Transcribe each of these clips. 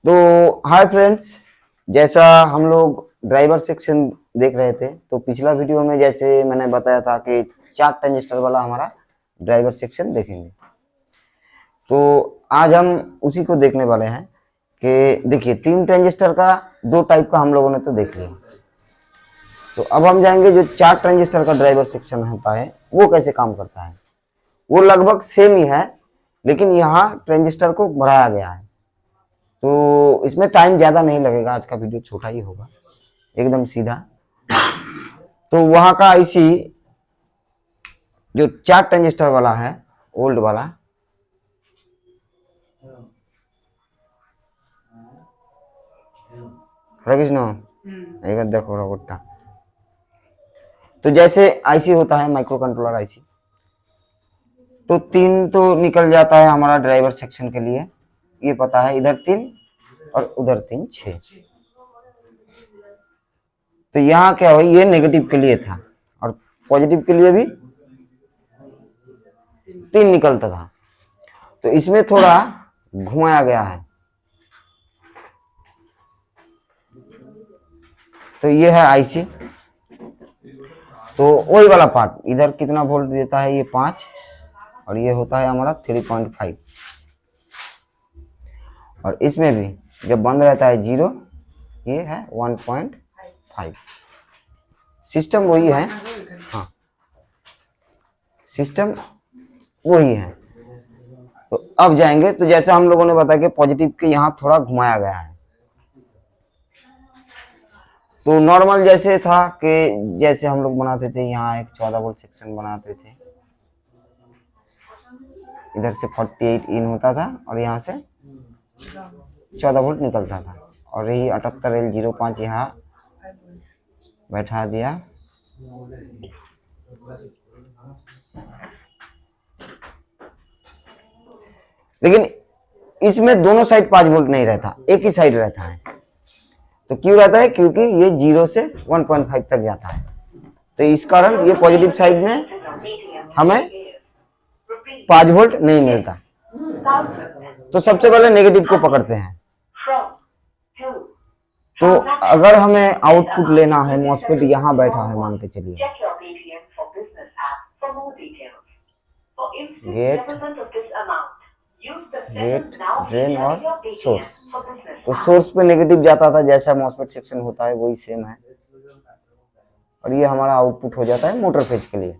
तो hi friends, जैसा हम लोग ड्राइवर सेक्शन देख रहे थे तो पिछला वीडियो में जैसे मैंने बताया था कि 4 ट्रांजिस्टर वाला हमारा ड्राइवर सेक्शन देखेंगे। तो आज हम उसी को देखने वाले हैं कि देखिए 3 ट्रांजिस्टर का 2 टाइप का हम लोगों ने तो देख लिया। तो अब हम जाएंगे जो 4 ट्रांजिस्टर का ड्राइवर सेक्शन होता है वो कैसे काम करता है। वो लगभग सेम ही है, लेकिन यहाँ ट्रांजिस्टर को बढ़ाया गया है। तो इसमें टाइम ज़्यादा नहीं लगेगा, आज का वीडियो छोटा ही होगा, एकदम सीधा। तो वहाँ का आईसी जो 4 ट्रांजिस्टर वाला है, ओल्ड वाला, एक देखो रोबोटा। तो जैसे आईसी होता है माइक्रो कंट्रोलर आईसी, तो 3 तो निकल जाता है हमारा ड्राइवर सेक्शन के लिए, ये पता है, इधर 3 और उधर 3, 6। तो यहाँ क्या हुआ, ये नेगेटिव के लिए था और पॉजिटिव के लिए भी 3 निकलता था। तो इसमें थोड़ा घुमाया गया है। तो ये है आईसी। तो वही वाला पार्ट, इधर कितना वोल्ट देता है, ये 5 और ये होता है हमारा 3.5। और इसमें भी जब बंद रहता है 0, ये है 1.5। सिस्टम वही है, हाँ सिस्टम वही है। तो अब जाएंगे, तो जैसे हम लोगों ने बताया कि पॉजिटिव के यहाँ थोड़ा घुमाया गया है। तो नॉर्मल जैसे था कि जैसे हम लोग बनाते थे, यहाँ एक 14 वोल्ट सेक्शन बनाते थे, इधर से 48 इन होता था और यहाँ से 14 वोल्ट निकलता था। और यही 78L05 यहाँ बैठा दिया। लेकिन इसमें दोनों साइड 5 वोल्ट नहीं रहता, एक ही साइड रहता है। तो क्यों रहता है, क्योंकि ये 0 से 1.5 तक जाता है। तो इस कारण ये पॉजिटिव साइड में हमें 5 वोल्ट नहीं मिलता। तो सबसे पहले नेगेटिव को पकड़ते हैं। तो अगर हमें आउटपुट लेना है, मॉसफेट यहाँ बैठा है मान के चलिए, गेट ड्रेन और सोर्स। तो सोर्स पे नेगेटिव जाता था, जैसा मॉसफेट सेक्शन होता है वही सेम है। और ये हमारा आउटपुट हो जाता है मोटर फेज के लिए।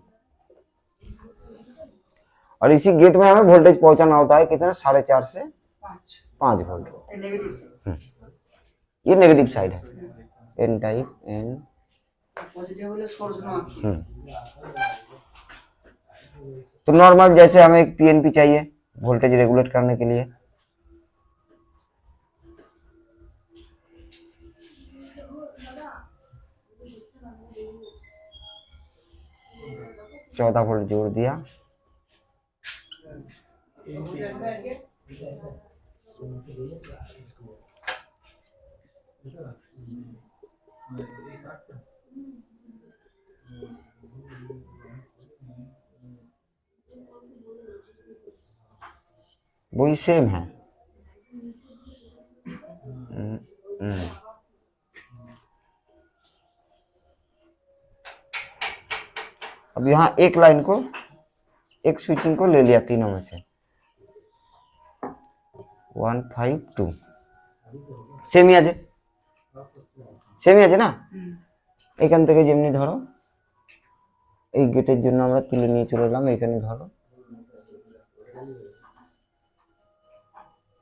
और इसी गेट में हमें वोल्टेज पहुंचाना होता है कितना, 4.5 से 5 वोल्ट। ये नेगेटिव साइड है, एन टाइप एन। तो नॉर्मल जैसे हमें एक पीएनपी चाहिए वोल्टेज रेगुलेट करने के लिए, चौदह वोल्ट जोड़ दिया। वही सेम है। अब यहाँ एक लाइन को, एक स्विचिंग को ले लिया तीनों में से, 152 सेम ही আছে, সেম ই আছে না। এখান থেকে যেমনি ধরো এই গেটের জন্য আমরা তুলে নিয়ে চলে এলাম, এখানে ধরো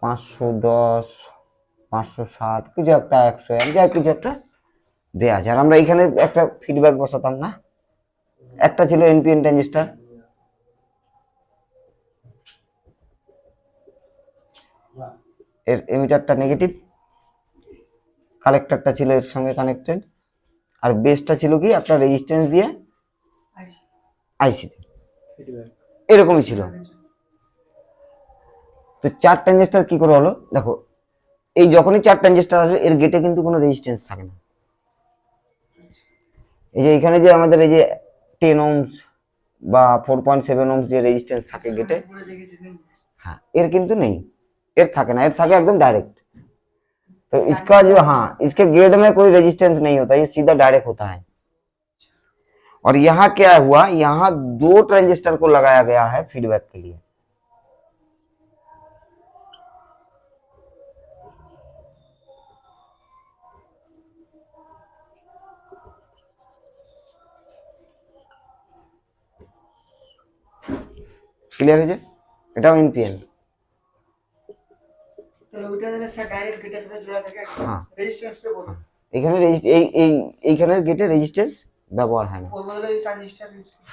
510 560 কিছু একটা 101 যা কিছু একটা দেয়া আছে। আর আমরা এখানে একটা ফিডব্যাক বসাতাম না, একটা ছিল এনপিএন ট্রানজিস্টর, এর এমিটারটা নেগেটিভ, কালেক্টরটা ছিল এর সঙ্গে কানেক্টেড, আর বেসটা ছিল কি একটা রেজিস্ট্যান্স দিয়ে আইসি, এরকমই ছিল। তো 4 ট্রানজিস্টর কি করে হলো, দেখো এই যখনই 4 ট্রানজিস্টর আসবে এর গেটে কিন্তু কোনো রেজিস্ট্যান্স থাকে না। এই যে এখানে যে আমাদের এই যে 10 ohms বা 4.7 ohms যে রেজিস্ট্যান্স থাকে গেটে, হ্যাঁ এর কিন্তু নেই, এর থাকে না, এর থাকে একদম ডাইরেক্ট। तो इसका जो, हाँ, इसके गेट में कोई रेजिस्टेंस नहीं होता, ये सीधा डायरेक्ट होता है। और यहाँ क्या हुआ, यहाँ 2 ट्रांजिस्टर को लगाया गया है फीडबैक के लिए। ক্লিয়ার হয়েছে? এটাও এনপিএন। হ্যাঁ, এইখানে গেটে রেজিস্ট্যান্স ব্যবহার হয় না।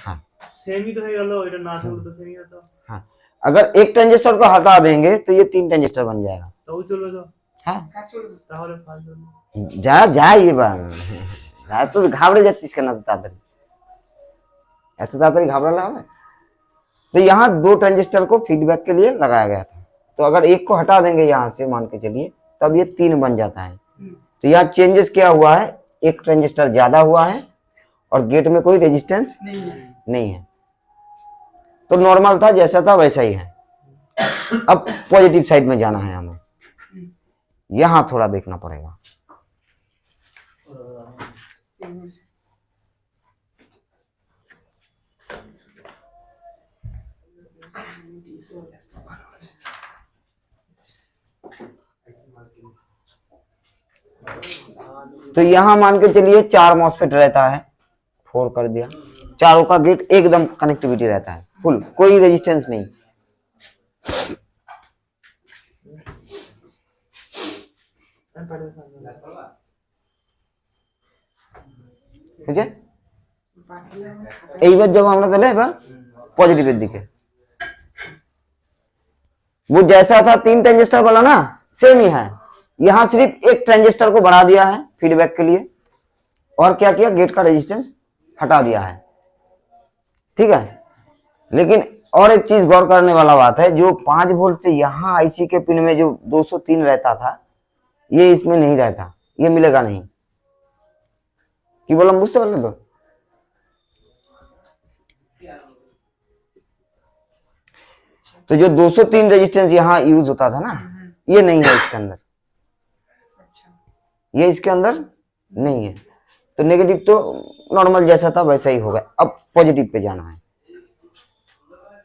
हाँ, सेमी तो है गलो, এটা না থাকলে তো সেমি হতো। हाँ, अगर एक ट्रांजिस्टर को हटा देंगे तो ये 3 ट्रांजिस्टर बन जाएगा। তো চলবে তো। हाँ, তাহলে ফাল চলবে। যা যা ये बात এত ঘাবড়ে যাচ্ছিস কেন তাড়াতাড়ি? এত তাড়াতাড়ি घबराना है? तो यहाँ 2 ट्रांजिस्टर को फीडबैक के लिए लगाया गया था। तो अगर एक को हटा देंगे यहाँ से, मान के चलिए, तब ये 3 बन जाता है। तो यहाँ चेंजेस क्या हुआ है, एक ट्रांजिस्टर ज्यादा हुआ है और गेट में कोई रेजिस्टेंस नहीं है। तो नॉर्मल था, जैसा था वैसा ही है। अब पॉजिटिव साइड में जाना है हमें, यहाँ थोड़ा देखना पड़ेगा। तो यहां मान के चलिए 4 मॉसफेट रहता है, 4 कर दिया, चारों का गेट एकदम कनेक्टिविटी रहता है फुल, कोई रेजिस्टेंस नहीं। ठीक है, এইবার जब আমরা তাহলে এবার পজিটিভের দিকে, वो जैसा था 3 ट्रांजिस्टर वाला ना, सेम ही है। यहां सिर्फ एक ट्रांजिस्टर को बढ़ा दिया है फीडबैक के लिए, और क्या किया, गेट का रेजिस्टेंस हटा दिया है। ठीक है, लेकिन और एक चीज गौर करने वाला बात है, जो 5 वोल्ट से यहाँ आईसी के पिन में जो 203 रहता था, ये इसमें नहीं रहता, ये मिलेगा नहीं। कि बोलम बुझते पारले तो? तो जो 203 रेजिस्टेंस यहाँ यूज होता था ना, ये नहीं है इसके अंदर, ये इसके अंदर नहीं है। तो नेगेटिव तो नॉर्मल जैसा था वैसा ही होगा। अब पॉजिटिव पे जाना है,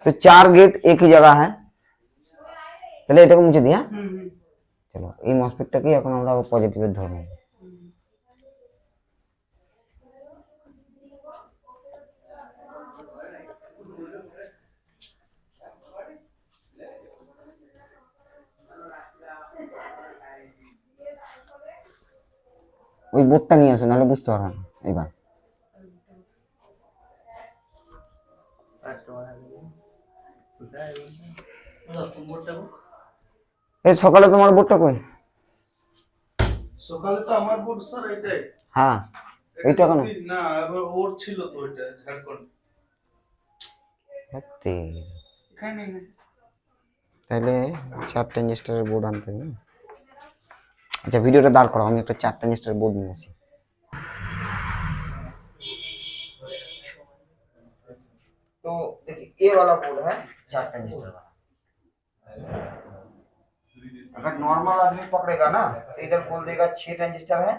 तो 4 गेट एक ही जगह है। তাহলে এটাকে মুছে দিই। হ্যাঁ, চলো এই মসফেটটাকে এখন আমরা পজিটিভে ধরে নেব। ওই বোর্ডটা নিয়ে আসো, নাহলে বুঝতে পারবে না এবার। এই সকালে তোমার বোর্ডটা কই? সকালে তো আমার বোর্ড স্যার এটাই। হ্যাঁ, এইটা কেন না, আবার ওর ছিল তো এটা ঝাড়খণ্ড। সত্যি এখানে নেই। তাহলে 4 ট্রানজিস্টরের বোর্ড আনতে হবে। अच्छा वीडियो दाঁড় করাও, আমি একটা 4 ट्रांजिस्टर बोर्ड নিয়ে আসি। तो देखिए ये वाला बोर्ड है 4 ट्रांजिस्टर वाला। अगर नॉर्मल आदमी पकड़ेगा ना तो इधर बोल देगा 6 ट्रांजिस्टर है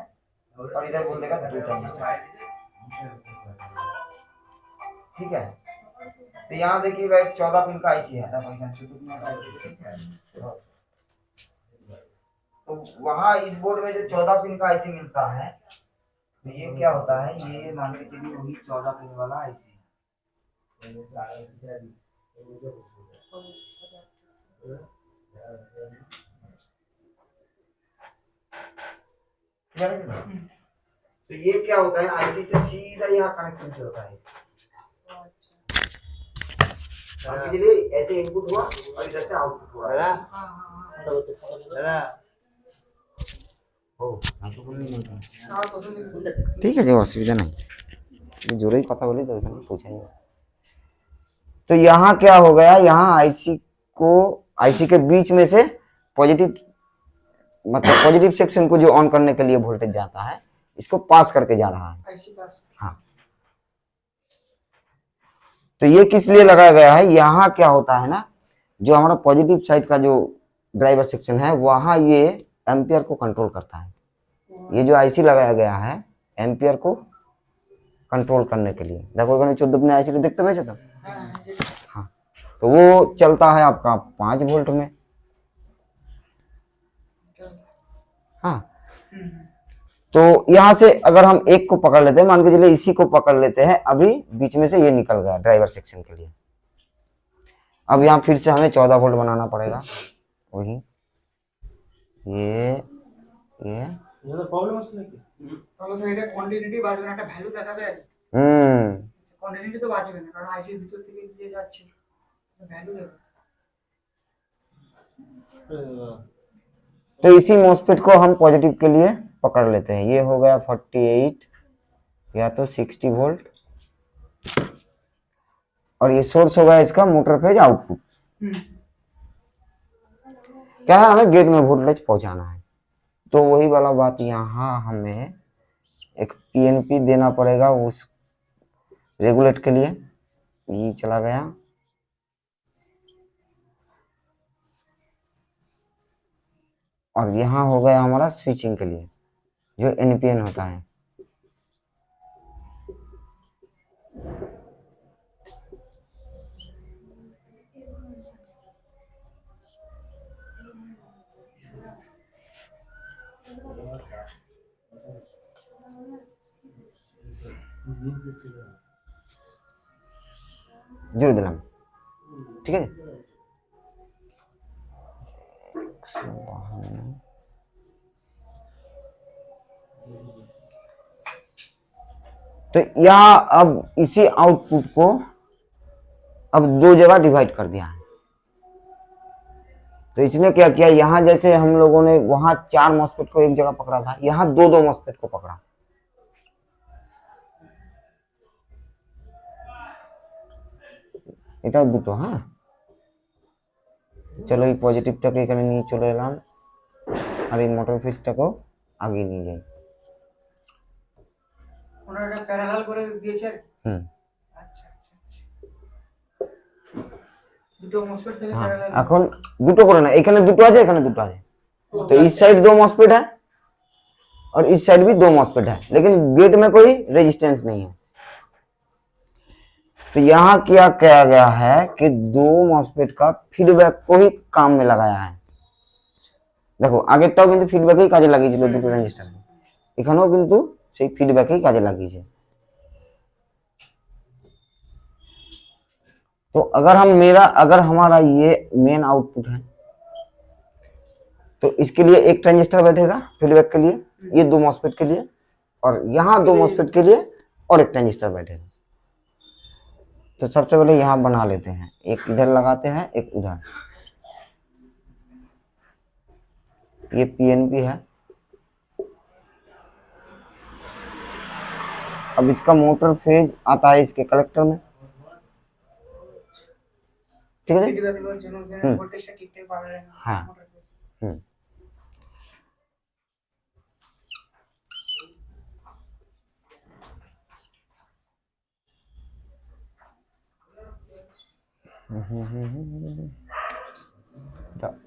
और इधर बोल देगा 2 ट्रांजिस्टर। ठीक है, तो यहाँ देखिएगा एक 14 पिन का आईसी है, तो वहां इस बोर्ड में जो 14 पिन का आईसी मिलता है, तो ये क्या होता है, ये मान के चलिए वही 14 पिन वाला आईसी है। तो ये क्या होता है, आईसी से सीधा यहाँ कनेक्ट होता है। मान के चलिए ऐसे इनपुट हुआ और इधर से आउटपुट हुआ। ठीक है जी, असुविधा नहीं, जोरे ही कथा बोली तो पूछा ही। तो यहाँ क्या हो गया, यहाँ आईसी के बीच में से पॉजिटिव, मतलब पॉजिटिव सेक्शन को जो ऑन करने के लिए वोल्टेज जाता है, इसको पास करके जा रहा है आईसी पास। हाँ, तो ये किस लिए लगाया गया है, यहाँ क्या होता है ना, जो हमारा पॉजिटिव साइड का जो ड्राइवर सेक्शन है, वहां ये एम्पियर को कंट्रोल करता है। ये जो आईसी लगाया गया है एम्पियर को कंट्रोल करने के लिए। देखो এখানে 14 पिन आईसी देखते पाচ্ছ तो हाँ, तो वो चलता है आपका 5 वोल्ट में। हाँ, तो यहाँ से अगर हम एक को पकड़ लेते हैं, मान के चलिए इसी को पकड़ लेते हैं, अभी बीच में से ये निकल गया ड्राइवर सेक्शन के लिए। अब यहाँ फिर से हमें 14 वोल्ट बनाना पड़ेगा। वही ये এটা প্রবলেম হচ্ছে নাকি? তাহলে স্যার এটা কন্টিনিউটি বাজবে না, একটা ভ্যালু দেখাবে। কন্টিনিউটি তো বাজবে না, কারণ আইসির ভিতর থেকে দিয়ে যাচ্ছে, ভ্যালু দেবে। तो इसी मॉसफेट को हम पॉजिटिव के लिए पकड़ लेते हैं। ये हो गया 48 या तो 60 वोल्ट और ये सोर्स होगा इसका मोटर फेज आउटपुट। क्या है, हमें गेट में वोल्टेज पहुंचाना है। तो वही वाला बात, यहाँ हमें एक पीएनपी देना पड़ेगा उस रेगुलेट के लिए। ये चला गया, और यहाँ हो गया हमारा स्विचिंग के लिए जो एनपीएन होता है। जुड़ दिलाम, ठीक है। तो यहाँ अब इसी आउटपुट को अब दो जगह डिवाइड कर दिया है। तो इसने क्या किया, यहाँ जैसे हम लोगों ने वहां 4 मॉसफेट को एक जगह पकड़ा था, यहाँ 2-2 मॉसफेट को पकड़ा। এটাও দুটো। হ্যাঁ, চলো এই পজিটিভটাকে এখানে নিয়ে চলে এলাম আর এই মোটর ফিজটাকেও আগে নিয়ে যাই। ওনারা প্যারালাল করে দিয়েছে। আচ্ছা, দুটো মসফেট থেকে প্যারালাল। এখন দুটো করে না, এখানে দুটো আছে, এখানে দুটো আছে। तो इस साइड 2 मॉसफेट है और इस साइड भी 2 मॉसफेट है, लेकिन गेट में कोई रेजिस्टेंस नहीं है। तो यहाँ क्या किया गया है कि 2 मॉसफेट का फीडबैक को ही काम में लगाया है। देखो আগেরটাও কিন্তু ফিডব্যাকই কাজে লাগিয়েছিল দুটো ট্রানজিস্টর, এখানেও কিন্তু সেই ফিডব্যাকই কাজে লাগিয়েছে। तो अगर हमारा ये मेन आउटपुट है तो इसके लिए एक ट्रांजिस्टर बैठेगा फीडबैक के लिए, ये 2 मॉसफेट के लिए, और यहाँ 2 मॉसफेट के लिए और एक ट्रांजिस्टर बैठेगा। तो सबसे पहले यहाँ बना लेते हैं, एक इधर लगाते हैं एक उधर। ये पीएनपी है। अब इसका मोटर फेज आता है इसके कलेक्टर में, ठीक है। ফিডব্যাক দেওয়ার জন্য ভোল্টেজটা ঠিকঠাক পাবে না। हाँ।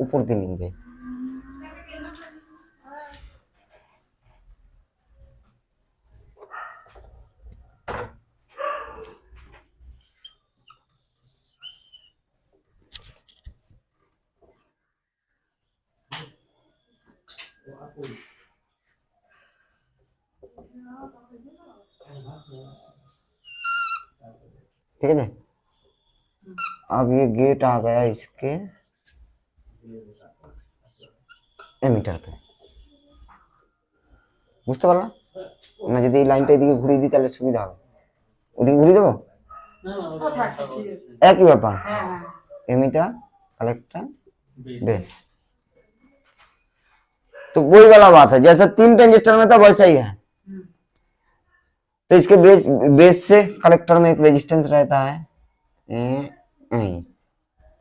ऊपर দিয়ে নিয়ে যাই। ठीक है। अब ये गेट आ गया इसके এমিটার पे, বুঝতে পারলাম না? যদি এই লাইনটা এদিকে ঘুরিয়ে দিই তাহলে সুবিধা হবে। ওদিকে ঘুরিয়ে দেবো, একই ব্যাপার। एमिटर कलेक्टर बेस, तो वही वाला बात है, जैसा 3 ट्रांजिस्टर में था वैसा ही है। तो इसके बेस से कलेक्टर में एक रेजिस्टेंस रहता है।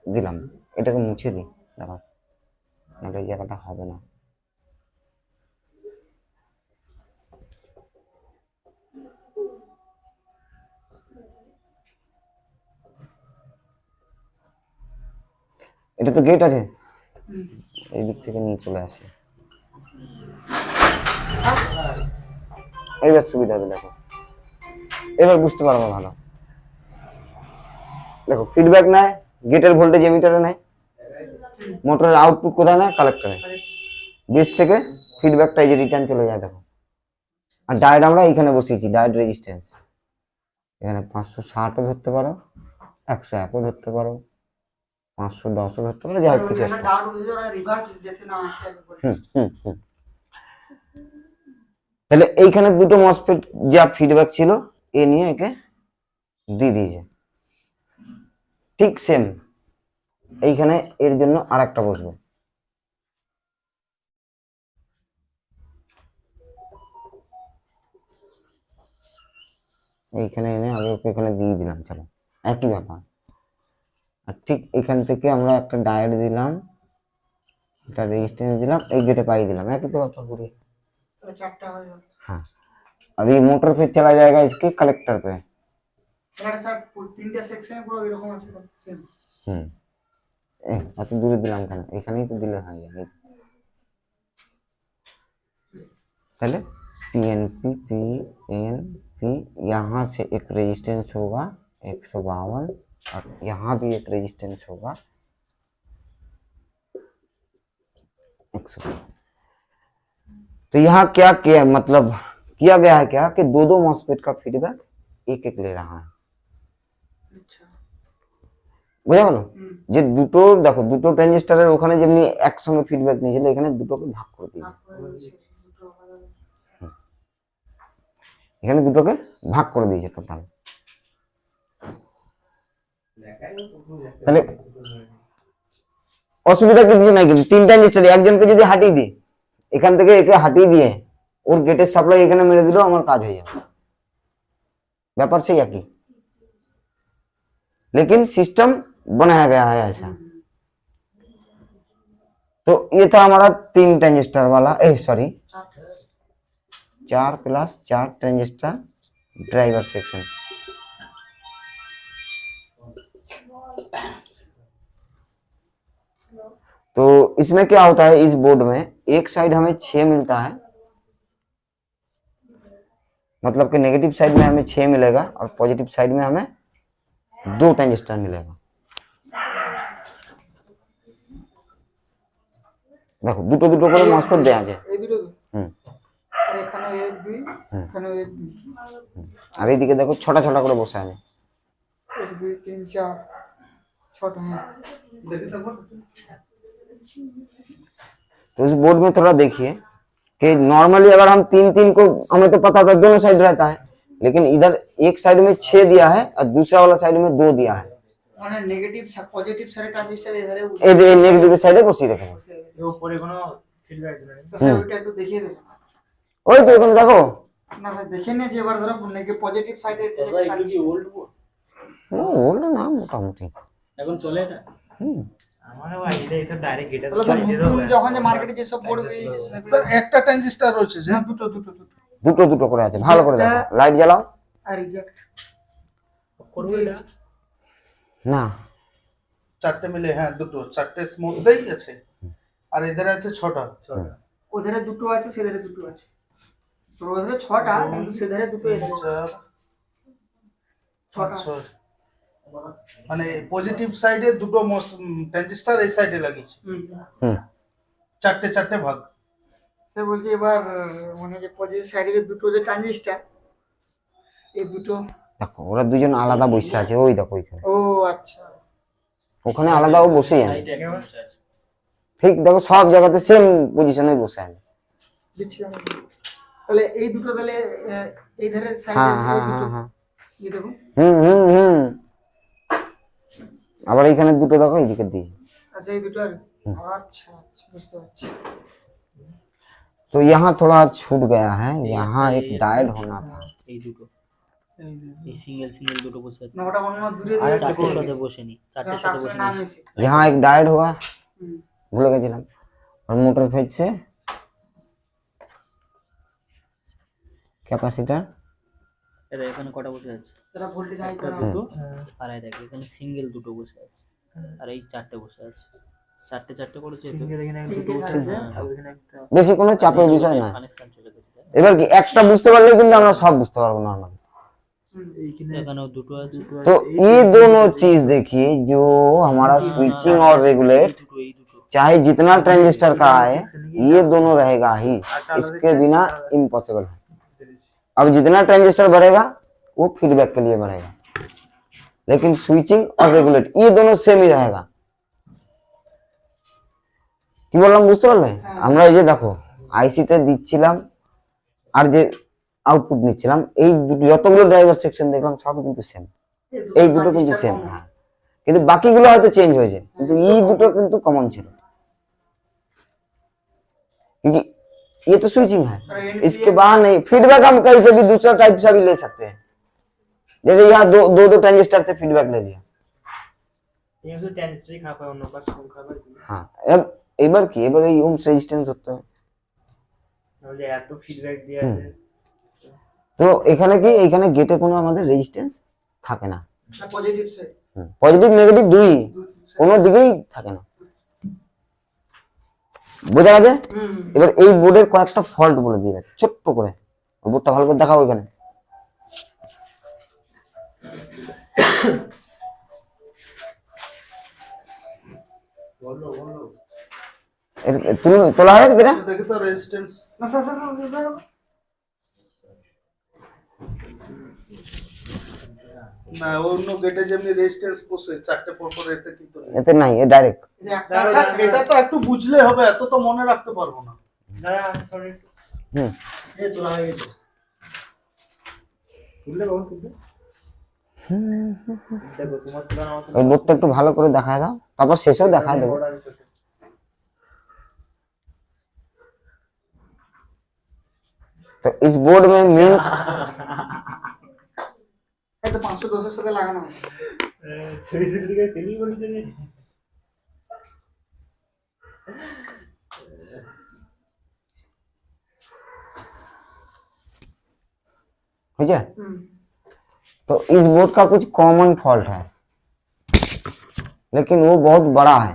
দিলাম, এটাকে মুছে দিই, দেখো নাহলে এই জায়গাটা হবে না। এটা তো গেট আছে, এই দিক থেকে নিয়ে চলে আসে। এইবার সুবিধা হবে, দেখো এবার বুঝতে পারবো ভালো। দেখো ফিডব্যাক নেয়, গেটের ভোল্টেজ এমিটারে নেয়, মোটরের আউটপুট কোথায় নেয়, কালেক্টরে। বেস থেকে ফিডব্যাকটা এই যে রিটার্ন চলে যায় দেখো। আর ডায়োড আমরা এখানে বসিয়েছি, ডায়োড রেজিস্ট্যান্স এখানে 560ও ধরতে পারো, 101ও ধরতে পারো, 510ও ধরতে পারো, যাই হোক কিছু একটা। তাহলে এইখানে দুটো মসফেট যা ফিডব্যাক ছিল এ নিয়ে একে দিয়ে দিয়েছে। ঠিক সেম এইখানে এর জন্য আর একটা বসবে। এইখানে এনে আমি ওকে এখানে দিয়ে দিলাম, চলো একই ব্যাপার। আর ঠিক এখান থেকে আমরা একটা ডায়োড দিলাম, একটা রেজিস্ট্যান্স দিলাম, এই গেটে পাই দিলাম, একই তো ব্যাপার করি। चारटा हो गया। हाँ, अभी मोटर पे चला जाएगा इसके कलेक्टर पे। सर तीनटा सेक्शन পুরো এরকম আছে তো সেম। এত দূরে দিলাম কেন, এখানেই তো দিলে হয়ে যাবে। তাহলে पीएनपी पीएनपी यहाँ से एक रेजिस्टेंस होगा 152 और यहाँ भी एक रेजिस्टेंस होगा 152। तो यहाँ क्या किया, मतलब किया गया है क्या कि दो दो मॉसफेट का फीडबैक एक एक ले रहा है। আচ্ছা বুঝা গেল? যে দুটো দেখো দুটো ট্রানজিস্টরের ওখানে যেমনি একসঙ্গে ফিডব্যাক নিয়েছিল, এখানে দুটোকে ভাগ করে দিয়েছে। এখানে দুটোকে ভাগ করে দিয়েছে টোটাল। তাহলে অসুবিধা কিছু নাই, কিন্তু তিন ট্রানজিস্টর একজনকে যদি হাঁটিয়ে দিই, এখান থেকে একে হাঁটিয়ে দিয়ে ওর গেটের সাপ্লাই এখানে মেরে দিলেও আমার কাজ হয়ে যাবে, ব্যাপার সেই একই। लेकिन सिस्टम बनाया गया है ऐसा। तो ये था हमारा 3 ट्रांजिस्टर वाला, सॉरी 4 + 4 ट्रांजिस्टर ड्राइवर सेक्शन। तो इसमें क्या होता है, इस बोर्ड में एक साइड हमें 6 मिलता है, मतलब कि नेगेटिव साइड में हमें 6 मिलेगा और पॉजिटिव साइड में हमें 2 ट्रांजिस्टर मिलेगा। দেখো দুটো দুটো করে মসফেট দেয়া আছে, এই দুটো আর এখানে 1 2 এখানে 1 2 আর এইদিকে দেখো ছোট ছোট করে বসে আছে 1 2 3 4 छोटा है। तो इस बोर्ड में थोड़ा देखिए कि नॉर्मली अगर हम 3 को, हमें तो पता था दोनों साइड रहता है, लेकिन इधर एक साइड में 6 दिया है और दूसरा वाला साइड में 2 दिया है। মানে নেগেটিভ পজিটিভ সাইড ট্রানজিস্টর এধারে এই যে নেগেটিভ সাইডে বসিয়ে রেখে এর উপরে কোনো ফিডব্যাক দিলেন তো স্যার ওটা একটু দেখিয়ে দেন। ওই তো এখানে দেখো, না ভাই দেখে নিয়েছি, এবার ধরো নেগেটিভ পজিটিভ সাইডের যে দাদা এগুলো কি ওল্ড বোর্ড ওল্ড না মোটামুটি এখন চলে এটা? আমার ভাই এটা এসব ডাইরেক্ট গেটে তাহলে স্যার নতুন যখন যে মার্কেটে যে সব বোর্ড বেরিয়েছে স্যার একটা ট্রানজিস্টর রয়েছে যে না দুটো দুটো দুটো দুটো দুটো করে আছে, ভালো করে দেখো, লাইট জ্বালাও। আর রিজেক্ট করবে এটা না চারটে মিলে, হ্যাঁ দুটো, চারটের মধ্যেই আছে। আর এদের আছে 6টা। ওধারে দুটো আছে, সেধারে দুটো আছে। তোর ওধারে 6টা কিন্তু সেধারে দুটো, এধারে 6টা। মানে পজিটিভ সাইডে দুটো ট্রানজিস্টর এই সাইডে লাগিয়েছে, হুম চারটে চারটে ভাগ। স্যার বলছি এবার মানে যে পজিটিভ সাইডে যে দুটো যে ট্রানজিস্টর, এই দুটো দেখো ওরা দুজন আলাদা বসে আছে, ওই দেখো ওইখানে, ও আচ্ছা ওখানে আলাদাও বসেই আছে। সাইডে একটা বসে আছে। ঠিক দেখো সব জায়গাতে সেম পজিশনে বসে আছে। দিচ্ছি আমি। তাহলে এই দুটো তাহলে এই ধারে সাইডে হ্যাঁ আছে হ্যাঁ এই দুটো, হ্যাঁ হ্যাঁ এই দেখো। হুম আবার এখানে দুটো দেখো এইদিকে দিয়েছে। আচ্ছা এই দুটো আর আচ্ছা আচ্ছা বুঝতে পারছি। तो यहाँ थोड़ा छूट गया है, यहाँ एक डायोड होना था। এই দুটো এই সিঙ্গেল দুটো বসে আছে। না ওটা অন্য দূরে আর দূরে চারটের সাথে বসেনি, চারটের সাথে বসে নাম নেই। এসে यहाँ एक डायोड होगा, হুম भूल गए और मोटर फेज से कैपेसिटर এটা এখানে কটা বসে আছে? এটা ভোল্টেজ হাই একটা করা দুটো আর এই দেখো এখানে সিঙ্গেল দুটো বসে আছে আর এই চারটে বসে আছে। চারটে চারটে করেছে তো তিনটে আর ওখানে একটা বেশি কোনো চাপের বিষয় না। কানেকশন চলে গেছে এবার কি একটা বুঝতে পারলে কিন্তু আমরা सब বুঝতে পারবো नॉर्मल। এখানেও দুটো আছে तो ये दोनों चीज देखिए जो हमारा स्विचिंग और रेगुलेट এই দুটো चाहे जितना ट्रांजिस्टर का आए ये दोनों रहेगा ही, इसके बिना इम्पॉसिबल है। अब जितना ट्रांजिस्टर बढ़ेगा वो फीडबैक के लिए बढ़ेगा, लेकिन स्विचिंग और रेगुलेट ये दोनों सेम ही रहेगा। কি বললাম বুঝতে পারলে? আমরা এই যে দেখো আইসি তে দিচ্ছিলাম আর যে আউটপুট নিচ্ছিলাম, এই যতগুলো ড্রাইভার সেকশন দেখলাম সবই কিন্তু সেম, এই দুটো কিন্তু সেম। হ্যাঁ, কিন্তু বাকিগুলো হয়তো চেঞ্জ হয়েছে, কিন্তু এই দুটো কিন্তু কমন ছিল, क्योंकि ये तो स्विचिंग है, इसके बाद नहीं। फीडबैक हम कहीं से भी दूसरा टाइप से भी ले सकते हैं, जैसे यहाँ दो ट्रांजिस्टर से फीडबैक ले लिया। এই শুধু ট্রানজিস্টরই খারাপ হয়, অন্য পাশ কম খারাপ হয় हाँ, अब এবার কি, এবার এই ওমস রেজিস্ট্যান্স হতে হয়। তাহলে এত ফিডব্যাক দিয়ে আছে তো এখানে কি, এখানে গেটে কোনো আমাদের রেজিস্ট্যান্স থাকে না, পজিটিভ সাইড পজিটিভ নেগেটিভ দুই কোনো দিকেই থাকে না, বোঝা গেছে? এবার এই বোর্ডের কয়েকটা ফল্ট বলে দিয়ে রাখি ছোট্ট করে, ওই বোর্ডটা ভালো করে দেখাও এখানে। তোলা হয়ে গেছে এটা? দেখি তো রেজিস্ট্যান্স না স্যার স্যার স্যার দেখো না, অন্য গেটে যেমনি রেজিস্ট্যান্স বসে চারটে পর পর, এতে কিন্তু নেই। এতে নাই, এ ডাইরেক্ট। এই যে একটা স্যার, এটা তো একটু বুঝলে হবে, এত তো মনে রাখতে পারবো না। দাঁড়া সরি হুম, এই তোলা হয়ে গেছে তুললে কখন তুলবে দেখো তোমার তোলা না ওই বোর্ডটা একটু ভালো করে দেখায় দাও, তারপর শেষেও দেখায় দেবো। तो इस बोर्ड में मेन এই তো 510 এর সাথে লাগানো আছে ছবি ছবি দিকে তেলি বলছে যে ठीक है। तो इस बोर्ड का कुछ कॉमन फॉल्ट है, लेकिन वो बहुत बड़ा है।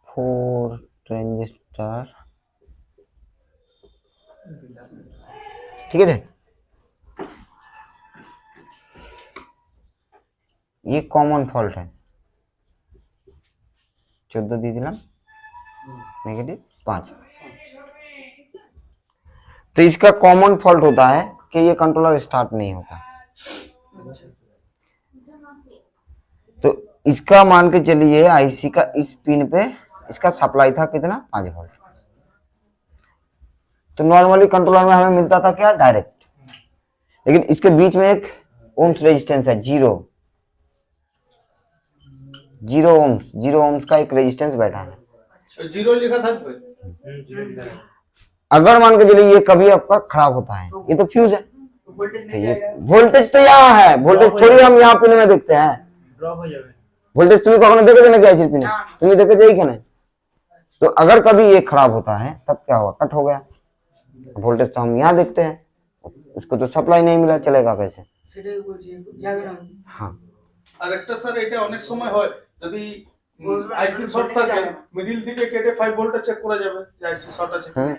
फोर ट्रांजिस्टर, ठीक है। ये कॉमन फॉल्ट है, 14 दी दिलाम, नेगेटिव 5। तो इसका कॉमन फॉल्ट होता है कि ये कंट्रोलर स्टार्ट नहीं होता। तो इसका मान के चलिए आईसी का इस पिन पे इसका सप्लाई था कितना 5 वोल्ट। तो नॉर्मली कंट्रोलर में हमें मिलता था क्या डायरेक्ट, लेकिन इसके बीच में एक ओम्स रेजिस्टेंस है, जीरो ओम्स का एक रेजिस्टेंस बैठा है। जीरो लिखा था पे? अगर मान के चलिए ये कभी आपका खराब होता है, ये तो फ्यूज है, वोल्टेज तो नहीं ये जाएगा वोल्टेज तो यहाँ है, वोल्टेज थोड़ी हम यहाँ पिन में देखते हैं। ড্রপ হয়ে যাবে वोल्टेज तुम्हें कखनो देखे नाकि आईसी पिन तुम्हें देखे এইখানে। तो अगर कभी ये खराब होता है तब क्या होगा, कट हो गया, वोल्टेज तो हम यहाँ देखते हैं, उसको तो सप्लाई नहीं मिला, चलेगा कैसे? সেটাই বলছি যাবে না हाँ, আর একটা স্যার, এটা অনেক সময় হয় যদি বুঝবে না, আইসি শর্ট voltage থাকে, যাবে না। মিডিল দিকে কেটে 5 ভোল্টে চেক করা যাবে যে আইসি শর্ট আছে কিনা। हम्म।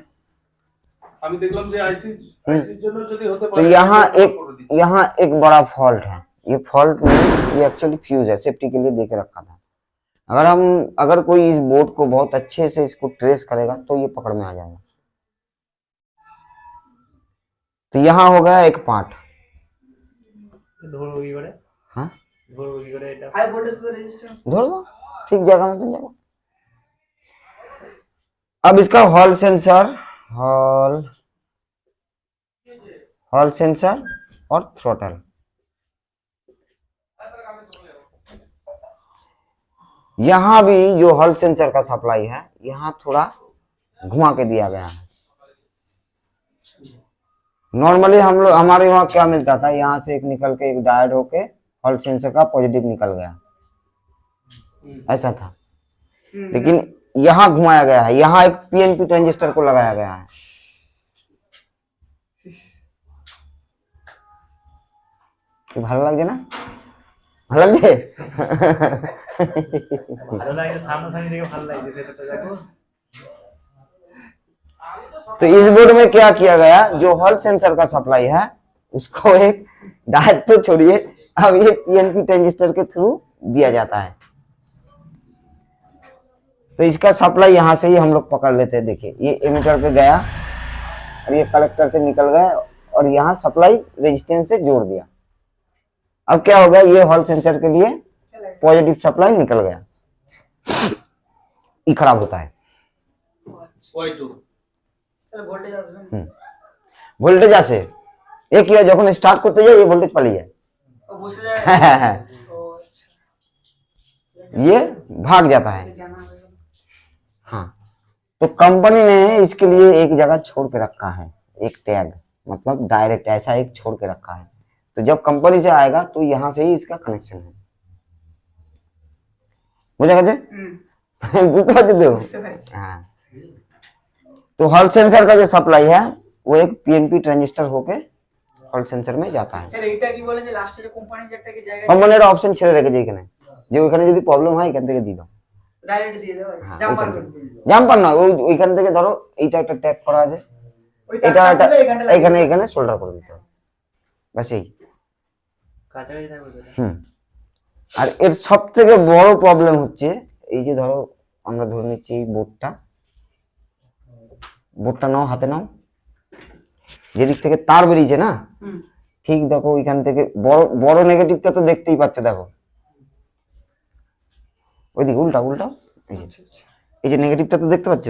আমি দেখলাম যে আইসির জন্য যদি হতে तो পারে यहाँ তাহলে एक করে দিচ্ছি। यहाँ एक बड़ा फॉल्ट है, ये फॉल्ट नहीं, ये एक्चुअली फ्यूज है, सेफ्टी के लिए देके रखा था। अगर कोई इस बोर्ड को बहुत अच्छे से इसको ट्रेस करेगा तो ये पकड़ में आ जाएगा। तो यहाँ हो गया एक पार्ट, ধরবো কি করে हाँ ধরবো কি করে এটা হাই ভোল্টেজ पे रेजिस्टेंस धर दो, ठीक जगह में तो जाओ। अब इसका हॉल सेंसर और थ्रोटल, यहाँ भी जो हॉल सेंसर का सप्लाई है यहाँ थोड़ा घुमा के दिया गया है। नॉर्मली हम लोग हमारे वहाँ क्या मिलता था, यहाँ से एक निकल के एक डायोड होके हॉल सेंसर का पॉजिटिव निकल गया, ऐसा था। लेकिन यहाँ घुमाया गया है, यहाँ एक पीएनपी ट्रांजिस्टर को लगाया गया है। तो ভালো লাগছে না? ভালো লাগছে? ভালো লাগে, সামনাসামনি দেখে ভালো লাগছে, ভেতরটা দেখো। तो इस बोर्ड में क्या किया गया, जो हॉल सेंसर का सप्लाई है उसको एक डायोड तो छोड़िए, अब ये पीएनपी ट्रांजिस्टर के थ्रू दिया जाता है। तो इसका सप्लाई यहाँ से ही हम लोग पकड़ लेते हैं। देखिए ये एमीटर पे गया और ये कलेक्टर से निकल गया और यहाँ सप्लाई रेजिस्टेंस से जोड़ दिया। अब क्या हो गया, ये हॉल सेंसर के लिए पॉजिटिव सप्लाई निकल गया, ये खराब होता है। ভোল্টেজ আসে এ কি হয়, যখন স্টার্ট করতে যাই ये ভোল্টেজ পালিয়ে যায়, বসে যায়, ये भाग जाता है। हाँ, तो कंपनी ने इसके लिए एक जगह छोड़ के रखा है, एक टैग, मतलब डायरेक्ट ऐसा एक छोड़ के रखा है। तो जब कंपनी से आएगा तो यहाँ से ही इसका कनेक्शन है। বুঝা গেছে? বুঝতে পারছো? हाँ, तो हॉल सेंसर का जो सप्लाई है वो एक पीएनपी ट्रांजिस्टर होके हॉल सेंसर में जाता है। স্যার এইটা কি বলে যে লাস্টে যে কোম্পানি যে একটা কি জায়গা কোম্পানির অপশন ছেড়ে রেখেছে এখানে, যে ওইখানে যদি প্রবলেম হয় এখান থেকে দিয়ে দাও, ডাইরেক্ট দিয়ে দেবে হ্যাঁ, জাম্পার ওইখান করে থেকে। জাম্পার নয়, ওইখান থেকে ধরো এইটা একটা ট্যাগ করা আছে, ওই এটা তারটা একটা এখানটা লাগিয়ে এখানে এখানে সোল্ডার করে দিতে হবে, ব্যাস এই। কাছাকাছি থাকবে তো। আর এর সব থেকে বড় প্রবলেম হচ্ছে এই যে ধরো আমরা ধরে নিচ্ছি এই বোর্ডটা নাও, হাতে নাও, যেদিক থেকে তার বেরিয়েছে না, ঠিক দেখো ওইখান থেকে বড় বড় নেগেটিভটা তো দেখতেই পাচ্ছ, দেখো ওইদিকে উল্টা উল্টা, এই যে নেগেটিভটা তো দেখতে পাচ্ছ,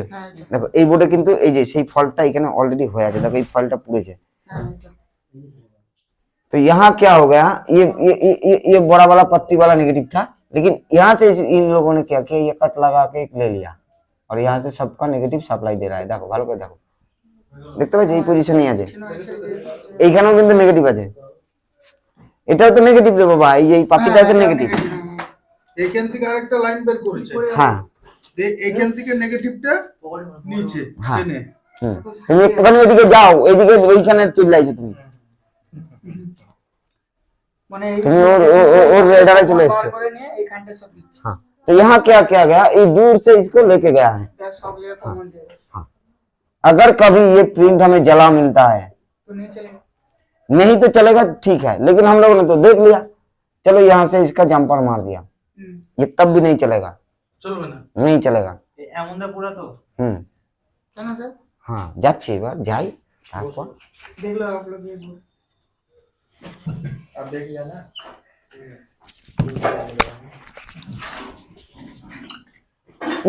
দেখো এই বোর্ডে কিন্তু এই যে সেই ফল্টটা এখানে অলরেডি হয়ে আছে, দেখো এই ফল্টটা পুড়েছে। तो यहाँ क्या हो गया, ये बड़ा वाला पत्ती वाला नेगेटिव था, लेकिन यहाँ से इन लोगों ने क्या किया, ये कट लगा के एक ले लिया और यहाँ से सबका नेगेटिव सप्लाई दे रहा है। देखो ভালো করে দেখো, দেখতে পাচ্ছ এই পজিশনই আছে, এইখানেও কিন্তু নেগেটিভ আছে, এটাও তো নেগেটিভ রে বাবা, এই যে এই পাতিটা তো নেগেটিভ। এইখান থেকে আরেকটা লাইন বের করেছে, হ্যাঁ এইখান থেকে নেগেটিভটা নিচে হ্যাঁ, টেনে। তুমি ওখানে ওইদিকে যাও, এইদিকে ওইখানে চলে যাইছো তুমি, মানে তুমি ওর रेडारे चले एसছো করে নিয়ে এইখানটা সব দিচ্ছে। हाँ, तो यहाँ क्या किया गया, ये दूर से इसको लेके गया है। দেখ সব জায়গায় কমন দেবে हाँ, अगर कभी ये प्रिंट हमें जला मिलता है, তো নিয়ে চলেगा, नहीं तो चलेगा ठीक है, लेकिन हम लोगों ने तो देख लिया, चलो यहाँ से इसका जंपर मार दिया, ये तब भी नहीं चलेगा, চলবে না, नहीं चलेगा। এমনটা পুরো তো কেন স্যার? हाँ, যাচ্ছি এবার যাই, তারপর দেখলো आप लोग ये अब देख लिया ना।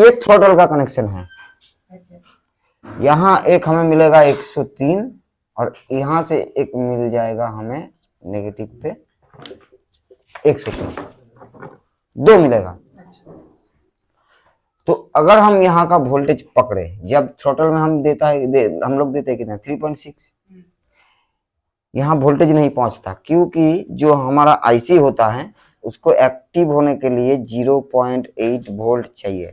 ये थ्रोटल का कनेक्शन है। यहाँ एक हमें मिलेगा 103 और यहाँ से एक मिल जाएगा हमें नेगेटिव पे 103, दो मिलेगा। तो अगर हम यहाँ का वोल्टेज पकड़े, जब थ्रोटल में हम हम लोग देते हैं कितना 3.6, यहाँ वोल्टेज नहीं पहुंचता, क्योंकि जो हमारा आईसी होता है उसको एक्टिव होने के लिए 0.8 ভোল্ট चाहिए।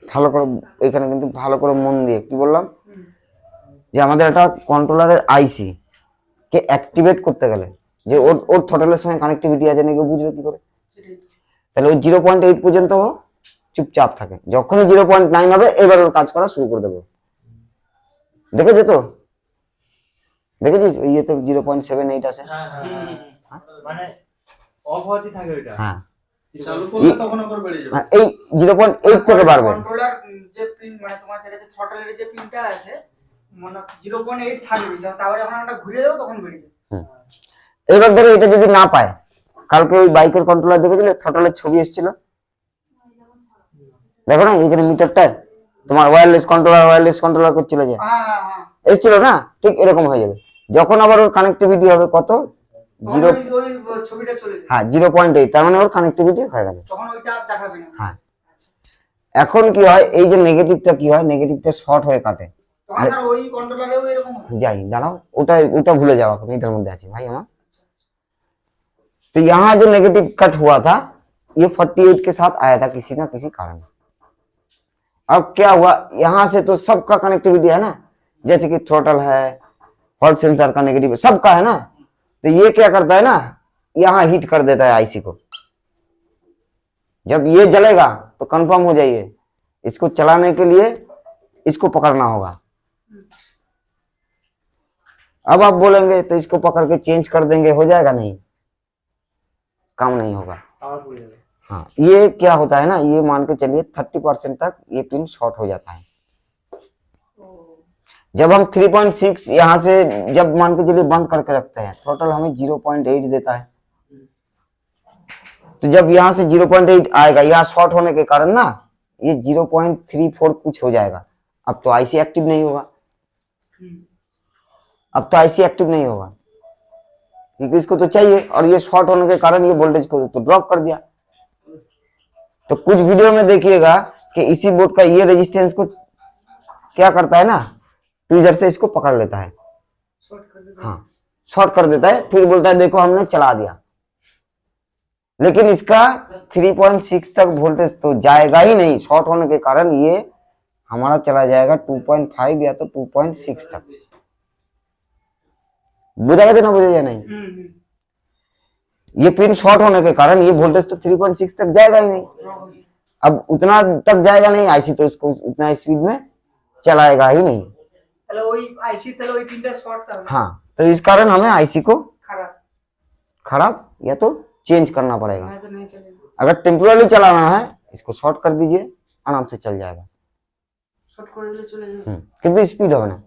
ভালো করে এখানে কিন্তু ভালো করে মন দিয়ে কি বললাম, যে আমাদের একটা কন্ট্রোলারের আইসি কে অ্যাক্টিভেট করতে গেলে যে ওর থ্রটলের সঙ্গে কানেক্টিভিটি আছে নাকি বুঝবে কি করে, তাহলে ওই 0.8 পর্যন্ত চুপচাপ থাকে, যখনই 0.9 হবে এবার ওর কাজ করা শুরু করে দেবো। দেখেছো তো, দেখেছিস ইয়ে তো 0.78 আছে, মানে অফ হতে থাকে ওইটা, হ্যাঁ চালু করলে তখন আবার বেড়ে যাবে। এই 0.8 থেকে বাড়বে। কন্ট্রোলার যে পিন মানে তোমার যেটা যে থ্রটলের যে পিনটা আছে মানে 0.8 থাকবে, তারপরে যখন আমরা ঘুরিয়ে দেবো তখন বেড়ে যাবে। এবার ধরো এটা যদি না পায়, কালকে ওই বাইকের কন্ট্রোলার দেখেছিলে থ্রটলের ছবি এসেছিল, দেখো না এখানে মিটারটা তোমার ওয়্যারলেস কন্ট্রোলার করছিল যে হ্যাঁ হ্যাঁ হ্যাঁ এসেছিল না, ঠিক এরকম হয়ে যাবে। যখন আবার ওর কানেক্টিভিটি হবে কত জিরো, ওই ছবিটা চলে যাবে, হ্যাঁ 0.8, তার মানে ওর কানেক্টিভিটি হয়ে গেছে। তখন ওইটা আর দেখাবে না। হ্যাঁ, এখন কি হয়, এই যে নেগেটিভটা কি হয়, নেগেটিভটা শর্ট হয়ে কাটে। তখন স্যার ওই কন্ট্রোলারেও এরকম হয়। যাই দাঁড়াও, ওটা भूले जाओ, अपन इधर मध्य आची भाई हमारा। तो यहाँ जो नेगेटिव कट हुआ था ये 48 के साथ आया था किसी ना किसी कारण। अब क्या हुआ, यहाँ से तो सबका कनेक्टिविटी है ना, जैसे कि थ्रोटल है, हॉल सेंसर का नेगेटिव सबका है ना, तो ये क्या करता है ना, यहाँ हीट कर देता है आईसी को। जब ये जलेगा तो कंफर्म हो जाइए, इसको चलाने के लिए इसको पकड़ना होगा। अब आप बोलेंगे तो इसको पकड़ के चेंज कर देंगे, हो जाएगा? नहीं, काम नहीं होगा। पावरफुल है। हाँ, ये क्या होता है ना, ये मान के चलिए 30% तक ये पिन शॉर्ट हो जाता है। जब हम 3.6 यहाँ से जब मान के चलिए बंद करके रखते हैं, टोटल हमें 0.8 देता है, तो जब यहाँ से 0.8 आएगा, यहाँ शॉर्ट होने के कारण ना ये 0.34 कुछ हो जाएगा। अब तो आईसी एक्टिव नहीं होगा, अब तो आईसी एक्टिव नहीं होगा, क्योंकि इसको तो चाहिए, और ये शॉर्ट होने के कारण ये वोल्टेज को तो ड्रॉप कर दिया। तो कुछ वीडियो में देखिएगा कि इसी बोर्ड का ये रेजिस्टेंस को क्या करता है ना, ट्विजर से इसको पकड़ लेता है, शॉर्ट कर देगा। हाँ शॉर्ट कर देता है, फिर बोलता है देखो हमने चला दिया। लेकिन इसका 3.6 तक वोल्टेज तो जाएगा ही नहीं, शॉर्ट होने के कारण ये हमारा चला जाएगा 2.5 या तो 2.6 तक। बुझा गया ना, बुझा नहीं? ये पिन शॉर्ट होने के कारण ये वोल्टेज तो 3.6 तक जाएगा ही नहीं। अब उतना तक जाएगा नहीं, आईसी तो इसको उतना स्पीड में चलाएगा ही नहीं। তাহলে ওই আইসি তাহলে ওই পিনটা শর্ট তাহলে हाँ, तो इस कारण हमें आईसी को খারাপ, खराब या तो चेंज करना पड़ेगा। मैं तो नहीं चलेगा, अगर टेम्पोरली चलाना है, इसको शॉर्ट कर दीजिए, आराम से चल जाएगा। শর্ট করে দিলে চলে যাবে। কিন্তু স্পিড হবে না,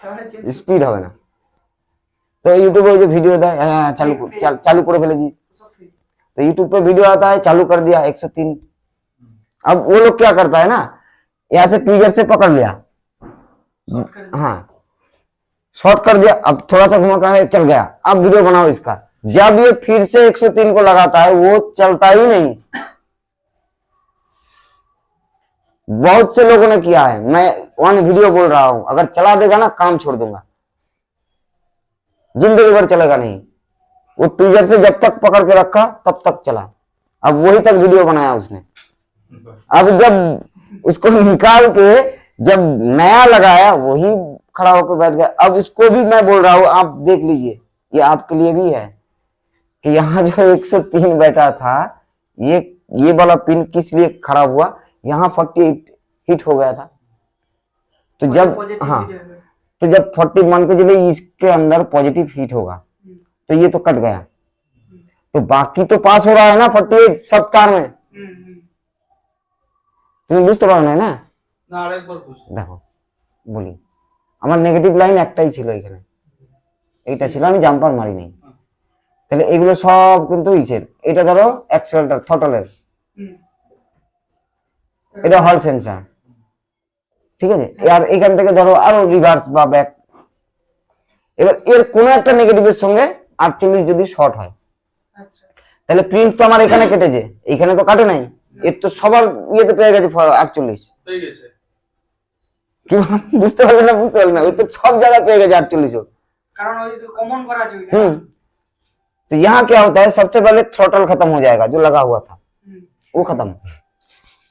তাহলে চেঞ্জ স্পিড হবে না। तो यूट्यूब पे जो वीडियो था चालू করে ফেলেছি, সব ফ্রি। तो यूट्यूब पे वीडियो आता है, चालू कर दिया 103। अब वो लोग क्या करता है ना, यहाँ से ट्रिगर से पकड़ लिया, शॉर्ट कर दिया। हाँ शॉर्ट कर दिया, अब थोड़ा सा घुमा कर चल गया, अब वीडियो बनाओ इसका। जब ये फिर से 103 को लगाता है, वो चलता ही नहीं। बहुत से लोगों ने किया है, मैं वन वीडियो बोल रहा हूं, अगर चला देगा ना काम छोड़ दूंगा, जिंदगी भर चलेगा नहीं। वो ट्विजर से जब तक पकड़ के रखा तब तक चला, अब वही तक वीडियो बनाया उसने। अब जब उसको निकाल के जब नया लगाया, वही खड़ा होकर बैठ गया। अब उसको भी मैं बोल रहा हूं, आप देख लीजिए, ये आपके लिए भी है कि यहाँ जो 103 बैठा था, ये वाला पिन किस लिए खराब हुआ, यहाँ 48 हिट हो गया था। तो जब पॉजिटिव हाँ, वीडियो है। तो जब 40 मान के चलिए इसके अंदर पॉजिटिव हीट होगा, तो ये तो कट गया, तो बाकी तो पास हो रहा है ना 48 सब तार में। তুমি বুঝতে পারো না? না আরেকবার বুঝ। দেখো বলি, আমার নেগেটিভ লাইন একটাই ছিল এখানে, এইটা ছিল, আমি জাম্পার মারি নাই। তাহলে এগুলো সব কিন্তু ইসের, এটা ধরো অ্যাক্সেলারেটর থ্রটলের, এটা হল সেন্সর, ঠিক আছে। আর এখান থেকে ধরো আরো রিভার্স বা ব্যাক, এবার এর কোনো একটা নেগেটিভের সঙ্গে 48 যদি শর্ট হয়, আচ্ছা, তাহলে প্রিন্ট তো আমার এখানে কেটেছে, এখানে তো কাটে নাই, এর তো সবার ইয়েতে পেয়ে গেছে 48। হয়ে গেছে। কি বললাম? বুঝতে পারলে না? বুঝতে পারলে না? ওই তো সব জায়গায় পেয়ে গেছে 48। কারণ ওই তো কমন করা আছে ওইটা। तो यहाँ क्या होता है, सबसे पहले थ्रोटल खत्म हो जाएगा, जो लगा हुआ था वो खत्म।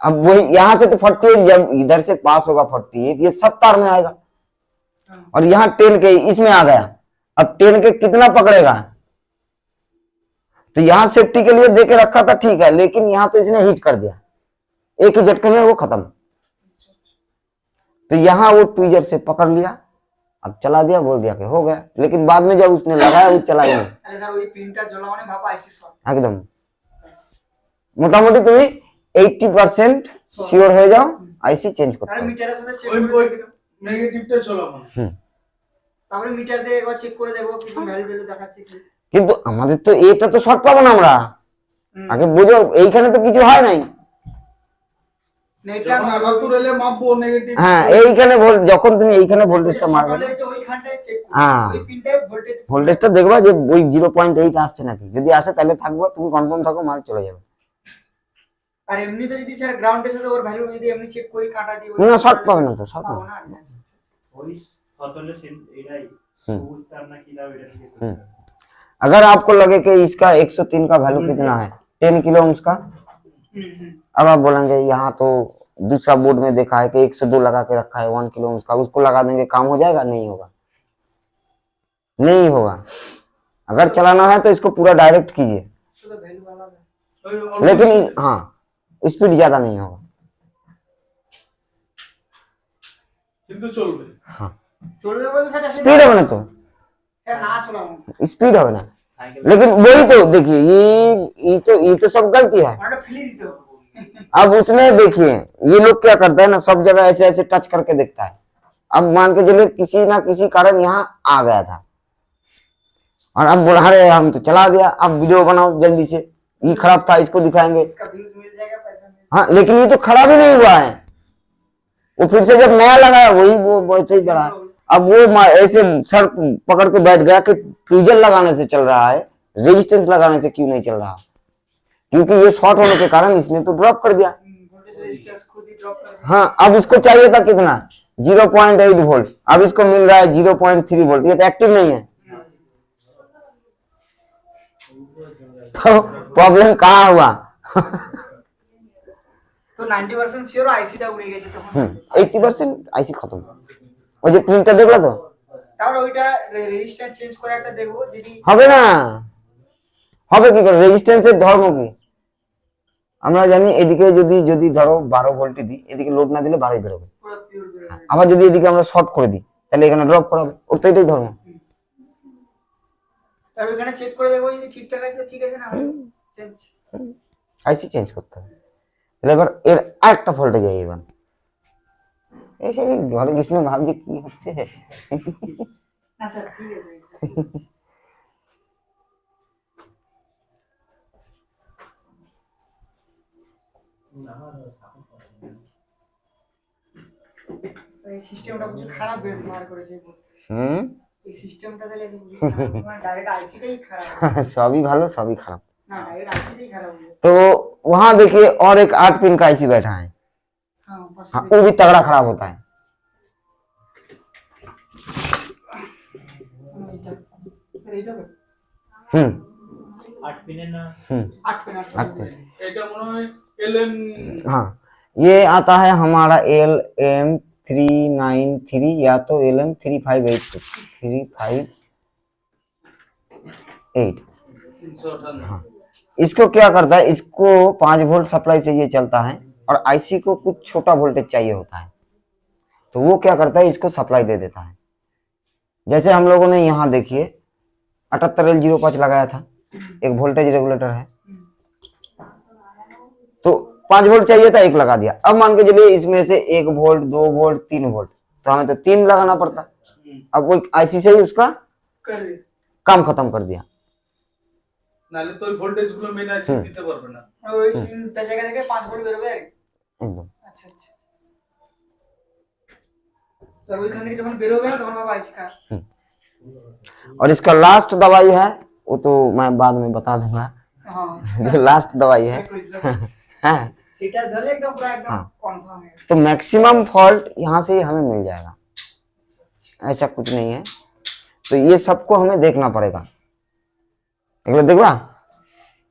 अब वही यहाँ से तो 48, जब इधर से पास होगा 48, ये सब तार में आएगा, और यहाँ 10 के इसमें आ गया। अब 10 के कितना पकड़ेगा, तो यहाँ सेफ्टी के लिए देके रखा था, ठीक है, लेकिन यहाँ तो इसने हिट कर दिया, एक ही झटके में वो खत्म। तो यहाँ वो ट्विजर से पकड़ लिया, अब चला दिया, बोल दिया कि हो गया, लेकिन बाद में जब उसने लगाया वो चला ही नहीं। তাহলে স্যার ওই পিনটা জ্বলা মানে ভাবা আইসি শর্ট। একদম মোটামুটি তুমি 80% শিওর হয়ে যাও, আইসি চেঞ্জ করতে তাহলে হবে। মিটারের সাথে চেক ওই করে ওই দেখো, নেগেটিভটা চলো মানে। তারপরে মিটার দিয়ে একবার চেক করে দেখো কি ভ্যালু দেখাচ্ছে কি। কিন্তু আমাদের তো এটা তো শর্ট পাবো না আমরা, আগে বুঝো এইখানে তো কিছু হয় নাই, নেটটা যখন 78 এলে মাপবো নেগেটিভ। হ্যাঁ এইখানে যখন তুমি এইখানে ভোল্টেজটা মারবে ওইখানটায় চেক করবে, হ্যাঁ ওই পিনটায় ভোল্টেজ ভোল্টেজটা দেখবা যে ওই 0.8 আসছে নাকি, যদি আসে তাহলে থাকবো, তুমি কনফার্ম থাকো, মাল চলে যাবে। আর এমনিতে যদি স্যার গ্রাউন্ডের সাথে ওর ভ্যালু যদি এমনি চেক করি কাটা দিয়ে না শর্ট পাবে না তো, শর্ট পাবো পাবে না। ওই সতলে এটাই বুঝতাম না কি দাও এটা থেকে। अगर आपको लगे कि इसका 103 का वैल्यू कितना है, 10 किलो ओम्स का, अब आप बोलेंगे यहाँ तो दूसरा बोर्ड में देखा है कि 102 लगा के रखा है 1 किलो ओम्स का, उसको लगा देंगे काम हो जाएगा? नहीं होगा, नहीं होगा। अगर चलाना है तो इसको पूरा डायरेक्ट कीजिए, শুধু ভ্যালু আলাদা। लेकिन हाँ स्पीड ज्यादा नहीं होगा। কিন্তু চলবে। हाँ চলবে বলতে স্যার स्पीड है ना, तो স্যার না চলাবো स्पीड है ना, সাইকেল लेकिन वही तो देखिए ये तो सब गलती है। ওটা ফেলে দিতে হবে। अब उसने देखिए ये लोग क्या करता है ना, सब जगह ऐसे ऐसे टच करके देखता है। अब मान के चलिए किसी ना किसी कारण यहाँ आ गया था और अब बोला अरे हम तो चला दिया, अब वीडियो बनाओ जल्दी से, ये खराब था इसको दिखाएंगे। इसका व्यूज मिल जाएगा, पैसा मिल हाँ लेकिन ये तो खराब ही नहीं हुआ है, वो फिर से जब नया लगाया वही वो बहुत ही बड़ा। अब वो ऐसे सर पकड़ के बैठ गया कि फ्रीजर लगाने से चल रहा है, रेजिस्टेंस लगाने से क्यों नहीं चल रहा, क्योंकि ये शॉर्ट होने के कारण इसने तो ड्रॉप कर दिया। वोल्टेज रेजिस्टेंस खुद ही ड्रॉप कर देगा। हाँ अब इसको चाहिए था कितना, 0.8 वोल्ट, अब इसको मिल रहा है 0.3 वोल्ट, ये तो एक्टिव नहीं है। तो प्रॉब्लम कहाँ हुआ? তো 90% শিওর আইসিটা উড়ে গেছে তখন। 80% আইসি খতম। ওই যে প্রিন্টটা দেখলা তো, তাহলে ওইটা রেজিস্ট্যান্স চেঞ্জ করে একটা দেখবো যদি হবে না, হবে কি করে, রেজিস্ট্যান্সের ধর্ম কি আমরা জানি, এদিকে যদি ধরো 12 ভোল্ট দিই, এদিকে লোড না দিলে 12 বেরোবে, পুরো পিওর বের হবে। আবার যদি এদিকে আমরা শর্ট করে দিই তাহলে এখানে ড্রপ করাবে, ওর তো এটাই ধর্ম। আর ওখানে চেক করে দেখবো যদি ঠিকঠাক আছে ঠিক আছে, না চেঞ্জ আইসি চেঞ্জ করতে হবে। তাহলে এবার এর আরেকটা ভোল্টেজ যাই, এবার এই ঘরে গেছিলাম ভাবছি কি হচ্ছে। না স্যার ঠিক আছে। এই সিস্টেমটা পুরো খারাপ ব্যবহার করেছে। এই সিস্টেমটা তাহলে ডাইরেক্ট আইসিটাই খারাপ। सभी ভালো सभी खराब। না ডাইরেক্ট আইসিটাই খারাপ হয়ে तो वहां देखिए और एक 8 पिन का आईसी बैठा है, হ্যাঁ हाँ वो भी तगड़ा खराब होता है। এইটা তো हम्म 8 পিনের না 8 পিন 8 पिन। এটা মনে হয় এলএম। हाँ ये आता है हमारा LM393 या तो LM3588 358। 358। हाँ इसको क्या करता है, इसको 5 वोल्ट सप्लाई से ये चलता है और आईसी को कुछ छोटा वोल्टेज चाहिए होता है, तो वो क्या करता है इसको सप्लाई दे देता है। जैसे हम लोगों ने यहाँ देखिए 78L05 लगाया था, एक वोल्टेज रेगुलेटर है, तो 5 वोल्ट चाहिए था, 1 लगा दिया। अब मान के चलिए इसमें से 1 वोल्ट 2 वोल्ट 3 वोल्ट, तो हमें तो 3 लगाना पड़ता। अब वो आईसी से ही उसका করে দে। काम खत्म कर दिया। নালে তো ওই ভোল্টেজ গুলো মেন আইসি দিতে পারবে না। ওই তিনটা জায়গা থেকে 5 ভোল্ট বেরোবে আর কি। एकदम। আচ্ছা আচ্ছা। তো ওইখান থেকে যখন বেরোবে না তখন বাবা আইসি খারাপ। और इसका लास्ट दवाई है वो तो मैं बाद में बता दूंगा, হ্যাঁ जो लास्ट दवाई है हाँ, সেটা ধরলে একদম পুরো একদম हाँ। কনফার্ম है। तो मैक्सिमम फॉल्ट यहाँ से ही हमें मिल जाएगा, ऐसा कुछ नहीं है। तो ये सबको हमें देखना पड़ेगा। এগুলো দেখবা,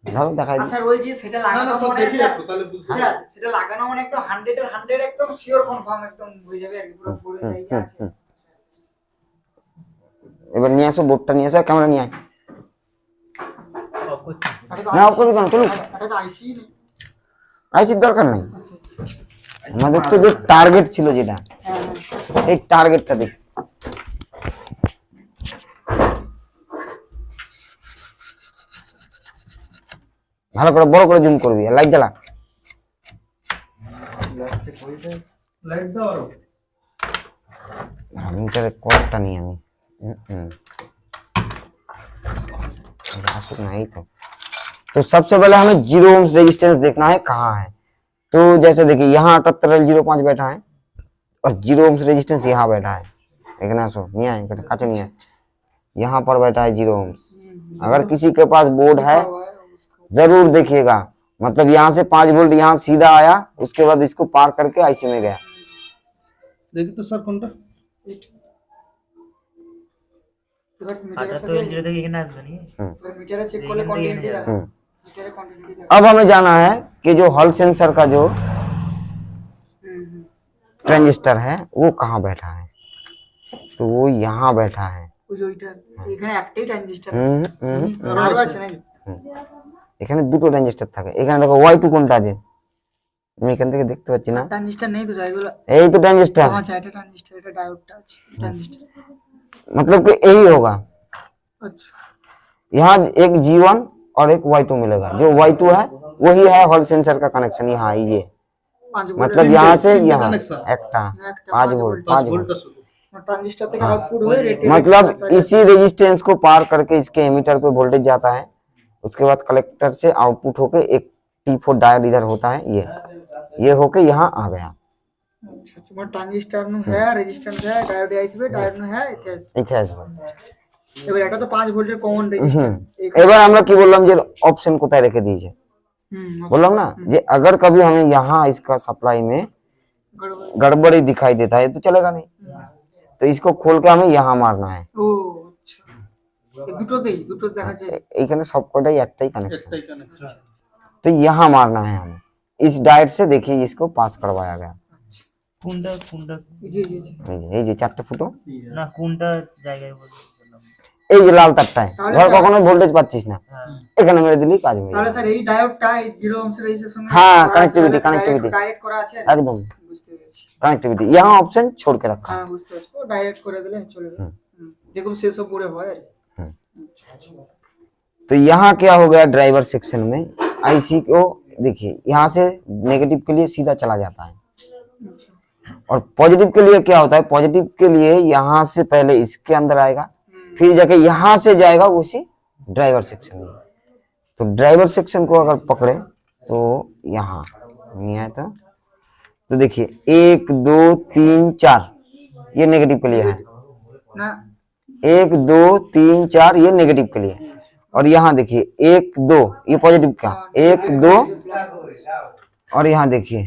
ধরো দেখাই দিই। আচ্ছা ওই যে সেটা না না লাগানো স্যার মানে দেখি স্যার একটু তাহলে বুঝতে স্যার সেটা লাগানো মানে একদম 100 এর 100 একদম শিওর কনফার্ম একদম হয়ে যাবে আর কি, পুরো পুরো জায়গা আছে। এবার নিয়ে আসো বোর্ডটা, নিয়ে আসো, ক্যামেরা নিয়ে আয়। অফ করছি। এটা তো না অফ করবি কেন, চলুন, এটা তো আইসি নেই। আইসির দরকার নাই। আচ্ছা আচ্ছা আমাদের তো যে টার্গেট ছিল যেটা, হ্যাঁ হ্যাঁ সেই টার্গেটটা দেখ। ভালো করে বড় করে জুম করবি, আর লাইট জ্বালা। লাইট দাও আরো। মিটারের কর্ডটা নিয়ে আমি नहीं तो सबसे पहले हमें 0 ओम्स रेजिस्टेंस देखना है कहाँ है। तो तो जैसे देखिए यहाँ 78L05 बैठा है और 0 ohms रेजिस्टेंस यहाँ बैठा है, देखना सो नहीं आए कच नहीं है, यहाँ पर बैठा है 0 ohms। अगर किसी के पास बोर्ड है जरूर देखिएगा, मतलब यहाँ से 5 वोल्ट यहाँ सीधा आया, उसके बाद इसको पार करके आईसी में गया। দেখি তো স্যার কোনটা এবার মিটারের আটা তো সাথে এনজিও থেকে এখানে আসবে নি এবার মিটারে চেক করলে কন্টিনিউটি দেখা, মিটারে কন্টিনিউটি দেখা। अब हमें जाना है कि जो हॉल सेंसर का जो ट्रांजिस्टर है वो कहाँ बैठा है, तो वो यहाँ बैठा है। ওই যে ওইটা এখানে একটাই ট্রানজিস্টর আছে, আরো আছে নাকি? এখানে দুটো ট্রানজিস্টর থাকে। এখানে দেখো Y2 কোনটা আছে, আমি এখান থেকে দেখতে পাচ্ছি না, ট্রানজিস্টর নেই তো জায়গাগুলো। এই তো ट्रांजिस्टर, আচ্ছা এটা ট্রানজিস্টর, এটা ডায়োডটা আছে ট্রানজিস্টর। मतलब कि यही होगा। আচ্ছা यहाँ एक G1 और एक Y2 मिलेगा, जो Y2 है वही है हॉल सेंसर का कनेक्शन। यहाँ ये 5 ভোল্ট मतलब यहाँ से यहाँ connection। একটা একটা 5 वोल्ट 5 ভোল্টটা শুধু ট্রানজিস্টর থেকে আউটপুট হয়ে রেটে मतलब इसी रेजिस्टेंस को पार करके इसके एमीटर पे वोल्टेज जाता है, उसके बाद कलेक्टर से आउटपुट होके एक T4 डायोड इधर होता है, ये होके यहाँ आ गया। अच्छा तुम्हारा ट्रांजिस्टर नु है, रेजिस्टेंस है, डायोड आइसबे, डायोड नु है ইতিহাস। ইতিহাস বল। এবার এটা তো 5 ভোল্টের কমন রেজিস্ট্যান্স। এবার আমরা কি বললাম যে অপশন কোথায় রেখে দিয়েছে, बोललाम ना जे अगर कभी हमें यहाँ इसका सप्लाई में गड़बड़ी दिखाई देता है तो चलेगा नहीं, तो इसको खोल के हमें यहाँ मारना है। ও আচ্ছা এই দুটো দেখা যায়। এখানে সবকটাই একটাই कनेक्शन, একটাই কানেকশন। तो यहाँ मारना है हमें। इस डायोड से देखिए इसको पास करवाया गया, কোনটা জি জি জি এই যে চারটে ফুটো, না কোনটা জায়গায় বললাম এই যে লাল তারটায় ধর কখনো ভোল্টেজ পাচ্ছিস না, এখানে মেরে দিলেই কাজ হয়ে তাহলে যাবে। স্যার এই ডায়োডটা 0 ohms রেজিস্ট্যান্সের সঙ্গে হ্যাঁ, connectivity, connectivity। ডাইরেক্ট করা আছে एकदम বুঝতে পেরেছি। कनेक्टिविटी, यहाँ ऑप्शन छोड़ के रखा है। হ্যাঁ বুঝতে পারছি, ও ডাইরেক্ট করে দিলে চলে যাবে। দেখুন সেসব পড়ে হয় আর तो यहाँ क्या हो गया, ड्राइवर सेक्शन में आईसी को देखिए यहाँ से नेगेटिव के लिए सीधा चला जाता है, और पॉजिटिव के लिए क्या होता है, पॉजिटिव के लिए यहाँ से पहले इसके अंदर आएगा, फिर जाके यहाँ से जाएगा उसी ड्राइवर सेक्शन में। तो ड्राइवर सेक्शन को अगर पकड़े तो यहाँ नहीं आया तो देखिए 1 2 3 4 ये नेगेटिव के लिए है, না 1 2 3 4 ये नेगेटिव के लिए, और यहाँ देखिए 1 2 ये पॉजिटिव का, 1 2 और यहाँ देखिए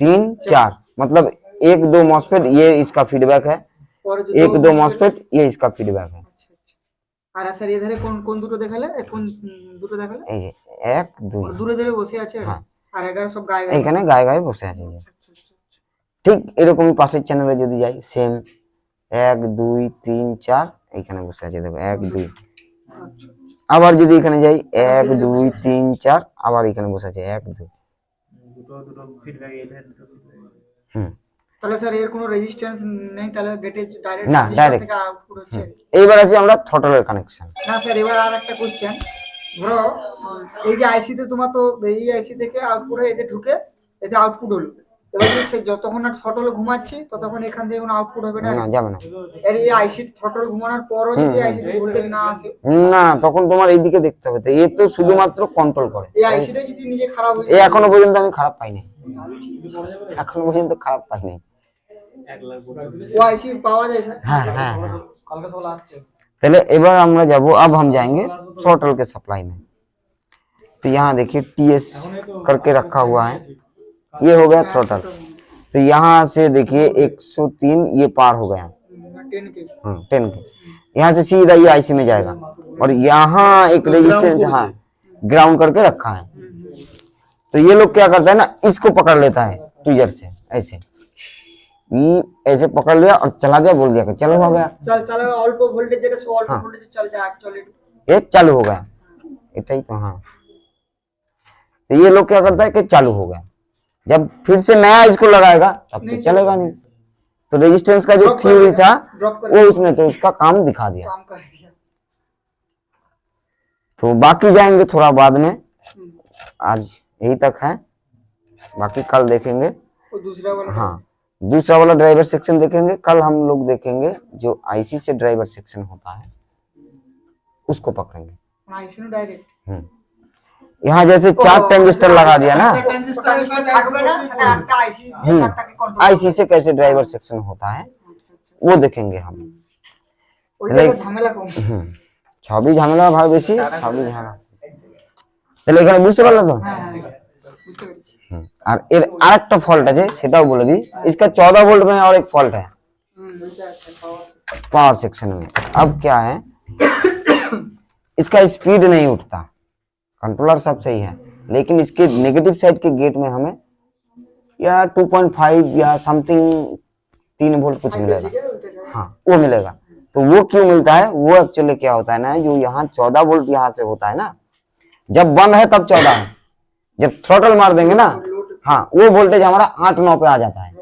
3 4 मतलब 1 2 मॉसफेट ये इसका फीडबैक है, পরে যে 1 2 मॉसफेट ये इसका फीडबैक है। আচ্ছা আচ্ছা। আর স্যার এধারে কোন কোন দুটো দেখালে, কোন দুটো দেখালে? এই যে 1 2 দূরে দূরে বসে আছে আর হ্যাঁ। আর 11 সব গায়ে গায়ে এইখানে গায়ে গায়ে বসে আছে যে। আচ্ছা, আচ্ছা, আচ্ছা। ঠিক এরকমই পাশের চ্যানেলে যদি যাই সেম 1 2 3 4 এইখানে বসে আছে দেখো 1 2, আচ্ছা আবার যদি এখানে যাই 1 2 3 4 আবার এখানে বসে আছে 1 2। দুটো ফিডব্যাক এদের দুটো feedback। হুম, তাহলে স্যার এর কোনো রেজিস্ট্যান্স নেই, তাহলে গেটে ডাইরেক্ট না, direct। থেকে আউটপুট হচ্ছে। এইবার আছে আমরা থ্রটলের কানেকশন। না স্যার এবার আর একটা কোশ্চেন, ধরো এই যে আইসি তে তোমার তো এই আইসি থেকে আউটপুট হয়ে এতে ঢুকে এতে আউটপুট হলো, এবার যদি সে যতক্ষণ না থ্রটলে ঘুমাচ্ছে ততক্ষণ এখান থেকে কোনো আউটপুট হবে না। না যাবে না, এর এই আইসি থ্রটল ঘুমানোর পরও যদি আইসি তে ভোল্টেজ না আসে, না তখন তোমার এইদিকে দেখতে হবে। তো এ তো শুধুমাত্র কন্ট্রোল করে, এই আইসিটা যদি নিজে খারাপ হয়ে এ এখনো পর্যন্ত আমি খারাপ পাইনি, এখনো পর্যন্ত খারাপ পাইনি। ও আইসি পাওয়া যায় স্যার? हाँ हाँ हाँ। पहले एबार আমরা যাব, अब हम जाएंगे थ्रॉटल के सप्लाई में। तो यहाँ देखिए टीएस करके रखा हुआ है, ये हो गया थ्रॉटल। तो यहाँ से देखिए 103 ये पार हो गया, 10 के 10 के, यहाँ से सीधा ये आईसी में जाएगा, और यहाँ एक रेजिस्टेंस हाँ ग्राउंड करके रखा है। तो ये लोग क्या करता है ना, इसको पकड़ लेता है ट्विजर से, ऐसे ऐसे पकड़ लिया और चला गया, बोल दिया कि चलो हो गया, চল চলে অল্প ভোল্টেজ যেটা সো অল্প ভোল্টেজ চলে যায় 48। ये चालू हो गया, इतना ही तो। हाँ, तो ये लोग क्या करता है कि चालू हो गया, जब फिर से नया इसको लगाएगा तब तो चलेगा नहीं। तो रेजिस्टेंस का जो थ्योरी था ड्रॉप कर वो उसने तो उसका काम दिखा दिया। काम कर दिया। तो बाकी जाएंगे थोड़ा बाद में, आज यही तक है, बाकी कल देखेंगे। वो दूसरा वाला हाँ, दूसरा वाला ड्राइवर सेक्शन देखेंगे कल। हम लोग देखेंगे जो आईसी से ड्राइवर सेक्शन होता है उसको पकड़ेंगे। आईसी नु डायरेक्ट यहाँ जैसे 4 ट्रांजिस्टर लगा दिया ना, ट्रांजिस्टर का থাকবে না সেটা একটা আইসি দিয়ে চারটাকে কন্ট্রোল आईसी से कैसे ड्राइवर सेक्शन होता है वो देखेंगे हम। ওই জায়গায় ঝামেলা কম। ছবি ঝামেলা ভাই বেশি, ছবি ঝামেলা। তাহলে এখানে বুঝতে পারলে তো? হ্যাঁ বুঝতে পেরেছি। আর এর আরেকটা ফল্ট আছে সেটাও বলে दी। इसका 14 वोल्ट में और एक फॉल्ट है ওইটা আছে পাওয়ার। पावर सेक्शन में। अब क्या है, इसका स्पीड नहीं उठता, कंट्रोलर सब सही है, लेकिन इसके नेगेटिव साइड के गेट में हमें या 2.5 या समथिंग 3 वोल्ट कुछ मिलेगा। ঠিক আছে ওইটা যায়। हाँ वो मिलेगा। तो वो क्यों मिलता है, वो एक्चुअली क्या होता है ना, जो यहाँ 14 वोल्ट यहाँ से होता है ना, जब बंद है तब 14 है, जब थ्रोटल मार देंगे ना, हाँ वो वोल्टेज हमारा 8-9 पे आ जाता है,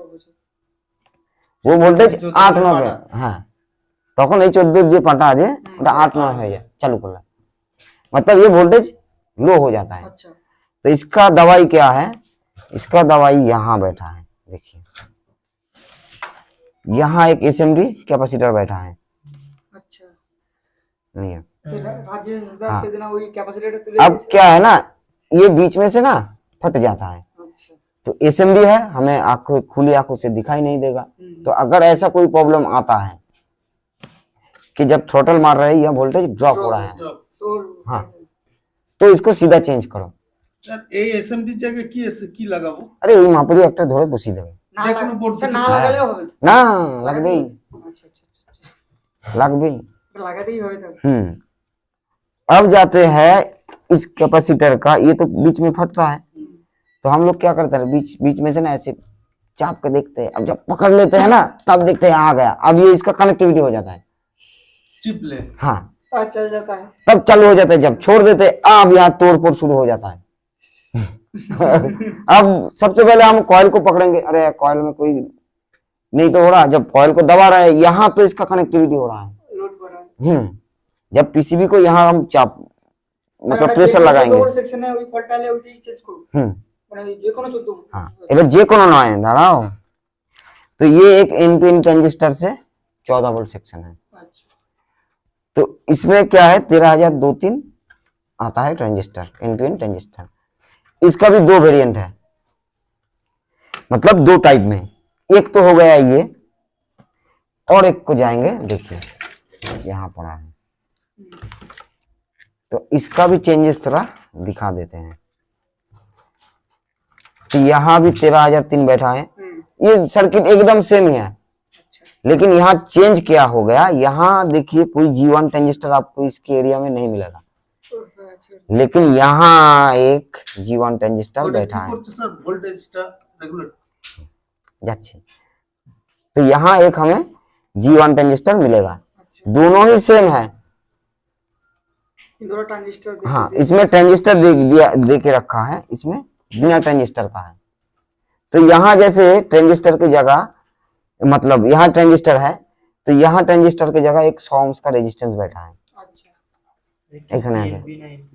वो ভোল্টেজ 8-9 पे। হ্যাঁ তখন এই 14 যে পাটা আছে ওটা 8-9 হয়ে যায় চালু করলে, मतलब ये वोल्टेज लो हो जाता है। আচ্ছা तो इसका दवाई क्या है, इसका दवाई यहाँ बैठा है, देखिए यहाँ एक एसएमडी कैपेसिटर बैठा है, আচ্ছা नहीं है। রাজেশ দা हाँ। সেদিন ওই ক্যাপাসিটরটা তুলে अब क्या है ना, ये बीच में से ना फट जाता है, আচ্ছা तो एसएमडी है, हमें आंखों खुली आंखों से दिखाई नहीं देगा। तो अगर ऐसा कोई प्रॉब्लम आता है कि जब थ्रोटल मार रहे हैं यह वोल्टेज ड्रॉप हो रहा है, তোর हाँ तो इसको सीधा चेंज करो। স্যার এই এসএমডি জায়গায় কি লাগাবো? अरे ওই মাপড়ি একটা ধরে বসিয়ে দেবে না যে কোনো বোর্ড স্যার, থেকে। না লাগালেও হবে তো। না, লাগবেই আচ্ছা আচ্ছা আচ্ছা লাগবেই। লাগাতেই হবে তো। अब जाते हैं इस कैपेसिटर का, ये तो बीच में फटता है, तो हम लोग क्या करते हैं, बीच बीच में से ना ऐसे चाप के देखते हैं, अब जब पकड़ लेते हैं ना तब देखते हैं आ गया, अब ये इसका कनेक्टिविटी हो जाता है। चिप ले। हाँ पता चल जाता है। तब चालू हो जाता है, जब छोड़ देते हैं अब यहाँ तोड़ फोड़ शुरू हो जाता है। अब सबसे पहले हम कॉइल को पकड़ेंगे, अरे कॉइल में कोई नहीं तो हो रहा, जब कॉइल को दबा रहा है यहाँ तो इसका कनेक्टिविटी हो रहा है। लोड बढ़ रहा है। जब पीसीबी को यहाँ हम चाप मतलब प्रेशर लगाएंगे। সেকশনে ওই ফল্টটালে ওইটাই চেঞ্জ করব। মানে যে কোনো 14। हाँ এবার যে কোনো নয়, দাঁড়াও, तो ये एक एनपीएन ट्रांजिस्टर से 14 वोल्ट सेक्शन है, আচ্ছা तो इसमें क्या है 13023 आता है ट्रांजिस्टर, एनपीएन ट्रांजिस्टर। इसका भी 2 वेरिएंट है, मतलब 2 टाइप में, एक तो हो गया ये और एक को जाएंगे, देखिए यहाँ पड़ा है, तो इसका भी चेंजेस थोड़ा दिखा देते हैं। तो यहाँ भी 13003 बैठा है, ये सर्किट एकदम सेम ही है, लेकिन यहाँ चेंज क्या हो गया, यहाँ देखिए कोई G1 ट्रांजिस्टर आपको इसके एरिया में नहीं मिलेगा, लेकिन यहाँ एक G1 ट्रांजिस्टर बैठा है করছে স্যার ভোল্টেজটা রেগুলেট। जाच्छे। तो यहाँ एक हमें G1 ट्रांजिस्टर मिलेगा, दोनों ही सेम है। दोनों ट्रांजिस्टर हाँ इसमें ट्रांजिस्टर दे के रखा है, इसमें बिना ट्रांजिस्टर का है। तो यहाँ जैसे ट्रांजिस्टर की जगह, मतलब यहाँ ट्रांजिस्टर है तो यहाँ ट्रांजिस्टर की जगह एक 100 ohms का रेजिस्टेंस बैठा है। আচ্ছা এখানে আছে। NP না NP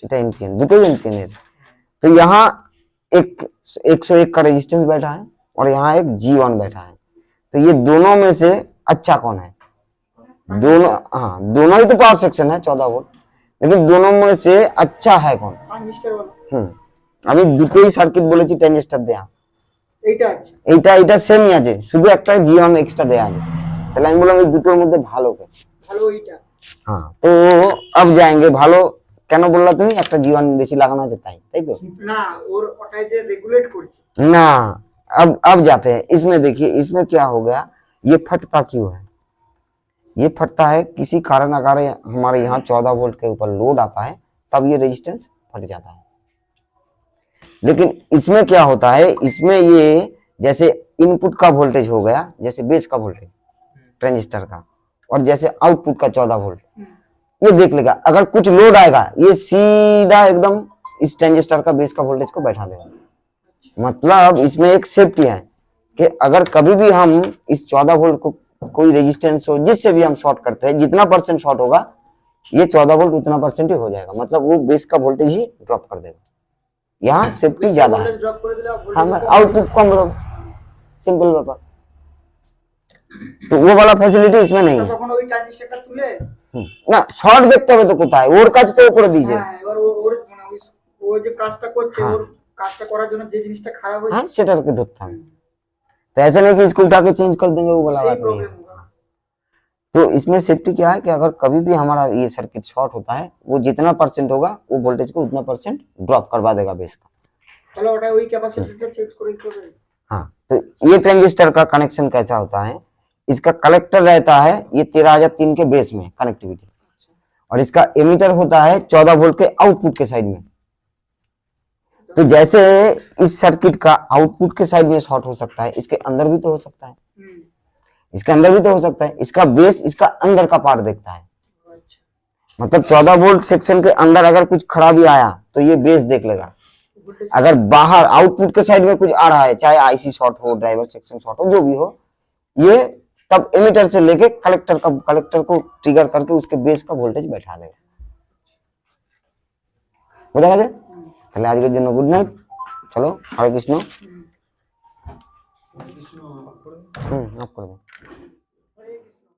এটা एनपीएन, দুটোই एनपीएन है। तो यहाँ एक 101 का रेजिस्टेंस बैठा है और यहाँ एक G1 बैठा है, तो ये दोनों में से अच्छा कौन है, दोनों, हाँ दोनों ही तो पावर सेक्शन है 14 वोल्ट, लेकिन दोनों में से अच्छा है कौन। ট্রানজিস্টার বলো আমি দুটোই সার্কিট বলেছি ট্রানজিস্টার দেয়া, এইটা আছে এটা সেমই আছে, শুধু একটা G1 এক্সট্রা দেয়া আছে, তাহলে আমি বললাম এই দুটোর মধ্যে ভালো কে। ভালো এইটা हाँ तो अब जाएंगे ভালো কেন বললা তুমি, একটা G1 বেশি লাগানো আছে তাই, তাই তো না ওর ওটাই যে রেগুলেট করছে ना। अब जाते हैं इसमें, देखिए इसमें क्या हो गया, ये फटता क्यों है, ये फटता है किसी कारण अगर हमारे यहाँ 14 वोल्ट के ऊपर लोड आता है तब ये रेजिस्टेंस फट जाता है। लेकिन इसमें क्या होता है, इसमें ये जैसे इनपुट का वोल्टेज हो गया, जैसे बेस का वोल्टेज ट्रांजिस्टर का, और जैसे आउटपुट का 14 वोल्ट, ये देख लेगा अगर कुछ लोड आएगा ये सीधा एकदम इस ट्रांजिस्टर का बेस का वोल्टेज को बैठा देगा। मतलब इसमें एक सेफ्टी है कि अगर कभी भी हम इस 14 वोल्ट को कोई रेजिस्टेंस हो जिससे भी हम शॉर्ट करते हैं, जितना परसेंट शॉर्ट होगा ये 14 वोल्ट उतना परसेंट ही हो जाएगा, मतलब वो बेस का वोल्टेज ही ड्रॉप कर देगा। यहाँ सेफ्टी ज्यादा है, ড্রপ করে দিলে हाँ आउटपुट कम रहो, सिंपल व्यापार। तो वो वाला फैसिलिटी इसमें नहीं है তখন ওই ট্রানজিস্টারটা তুলে ना, शॉर्ट देखते हुए तो कोता है और काज तो ऊपर दीजिए। হ্যাঁ এবার ওর মানে ওই ও যে কাজটা করছে হ্যাঁ। ওর কাজটা করার জন্য যে জিনিসটা খারাপ হয়েছে हाँ सेट करके धोता हूँ। तो ऐसा नहीं कि इसको उठा के चेंज कर देंगे, वो वाला সেই बात नहीं है। প্রবলেম होगा। तो इसमें सेफ्टी क्या है कि अगर कभी भी हमारा ये सर्किट शॉर्ट होता है, वो जितना परसेंट होगा वो वोल्टेज को उतना परसेंट ड्रॉप करवा देगा बेस का। তাহলে ওটা ওই ক্যাপাসিটিটা চেঞ্জ করে দিতে হবে। हाँ, तो ये ट्रांजिस्टर का कनेक्शन कैसा होता है, इसका कलेक्टर रहता है ये 13003 के बेस में कनेक्टिविटी, और इसका एमीटर होता है 14 वोल्ट के आउटपुट के साइड में। तो जैसे इस सर्किट का आउटपुट के साइड में शॉर्ट हो सकता है, इसके अंदर भी तो हो सकता है, হুম, इसके अंदर भी तो हो सकता है। इसका बेस इसका अंदर का पार्ट देखता है, আচ্ছা मतलब 14 वोल्ट सेक्शन के अंदर अगर कुछ खराबी आया तो ये बेस देख लेगा। voltage अगर बाहर आउटपुट के साइड में कुछ आ रहा है, चाहे आईसी शॉर्ट हो, ड्राइवर सेक्शन शॉर्ट हो, जो भी हो, ये तब एमीटर से लेके कलेक्टर को ट्रिगर करके उसके बेस का वोल्टेज बैठा देगा। বুঝা গেছে? তাহলে আজকের জন্য গুড নাইট, চলো হরে কৃষ্ণ। কৃষ্ণ অফ করে দাও।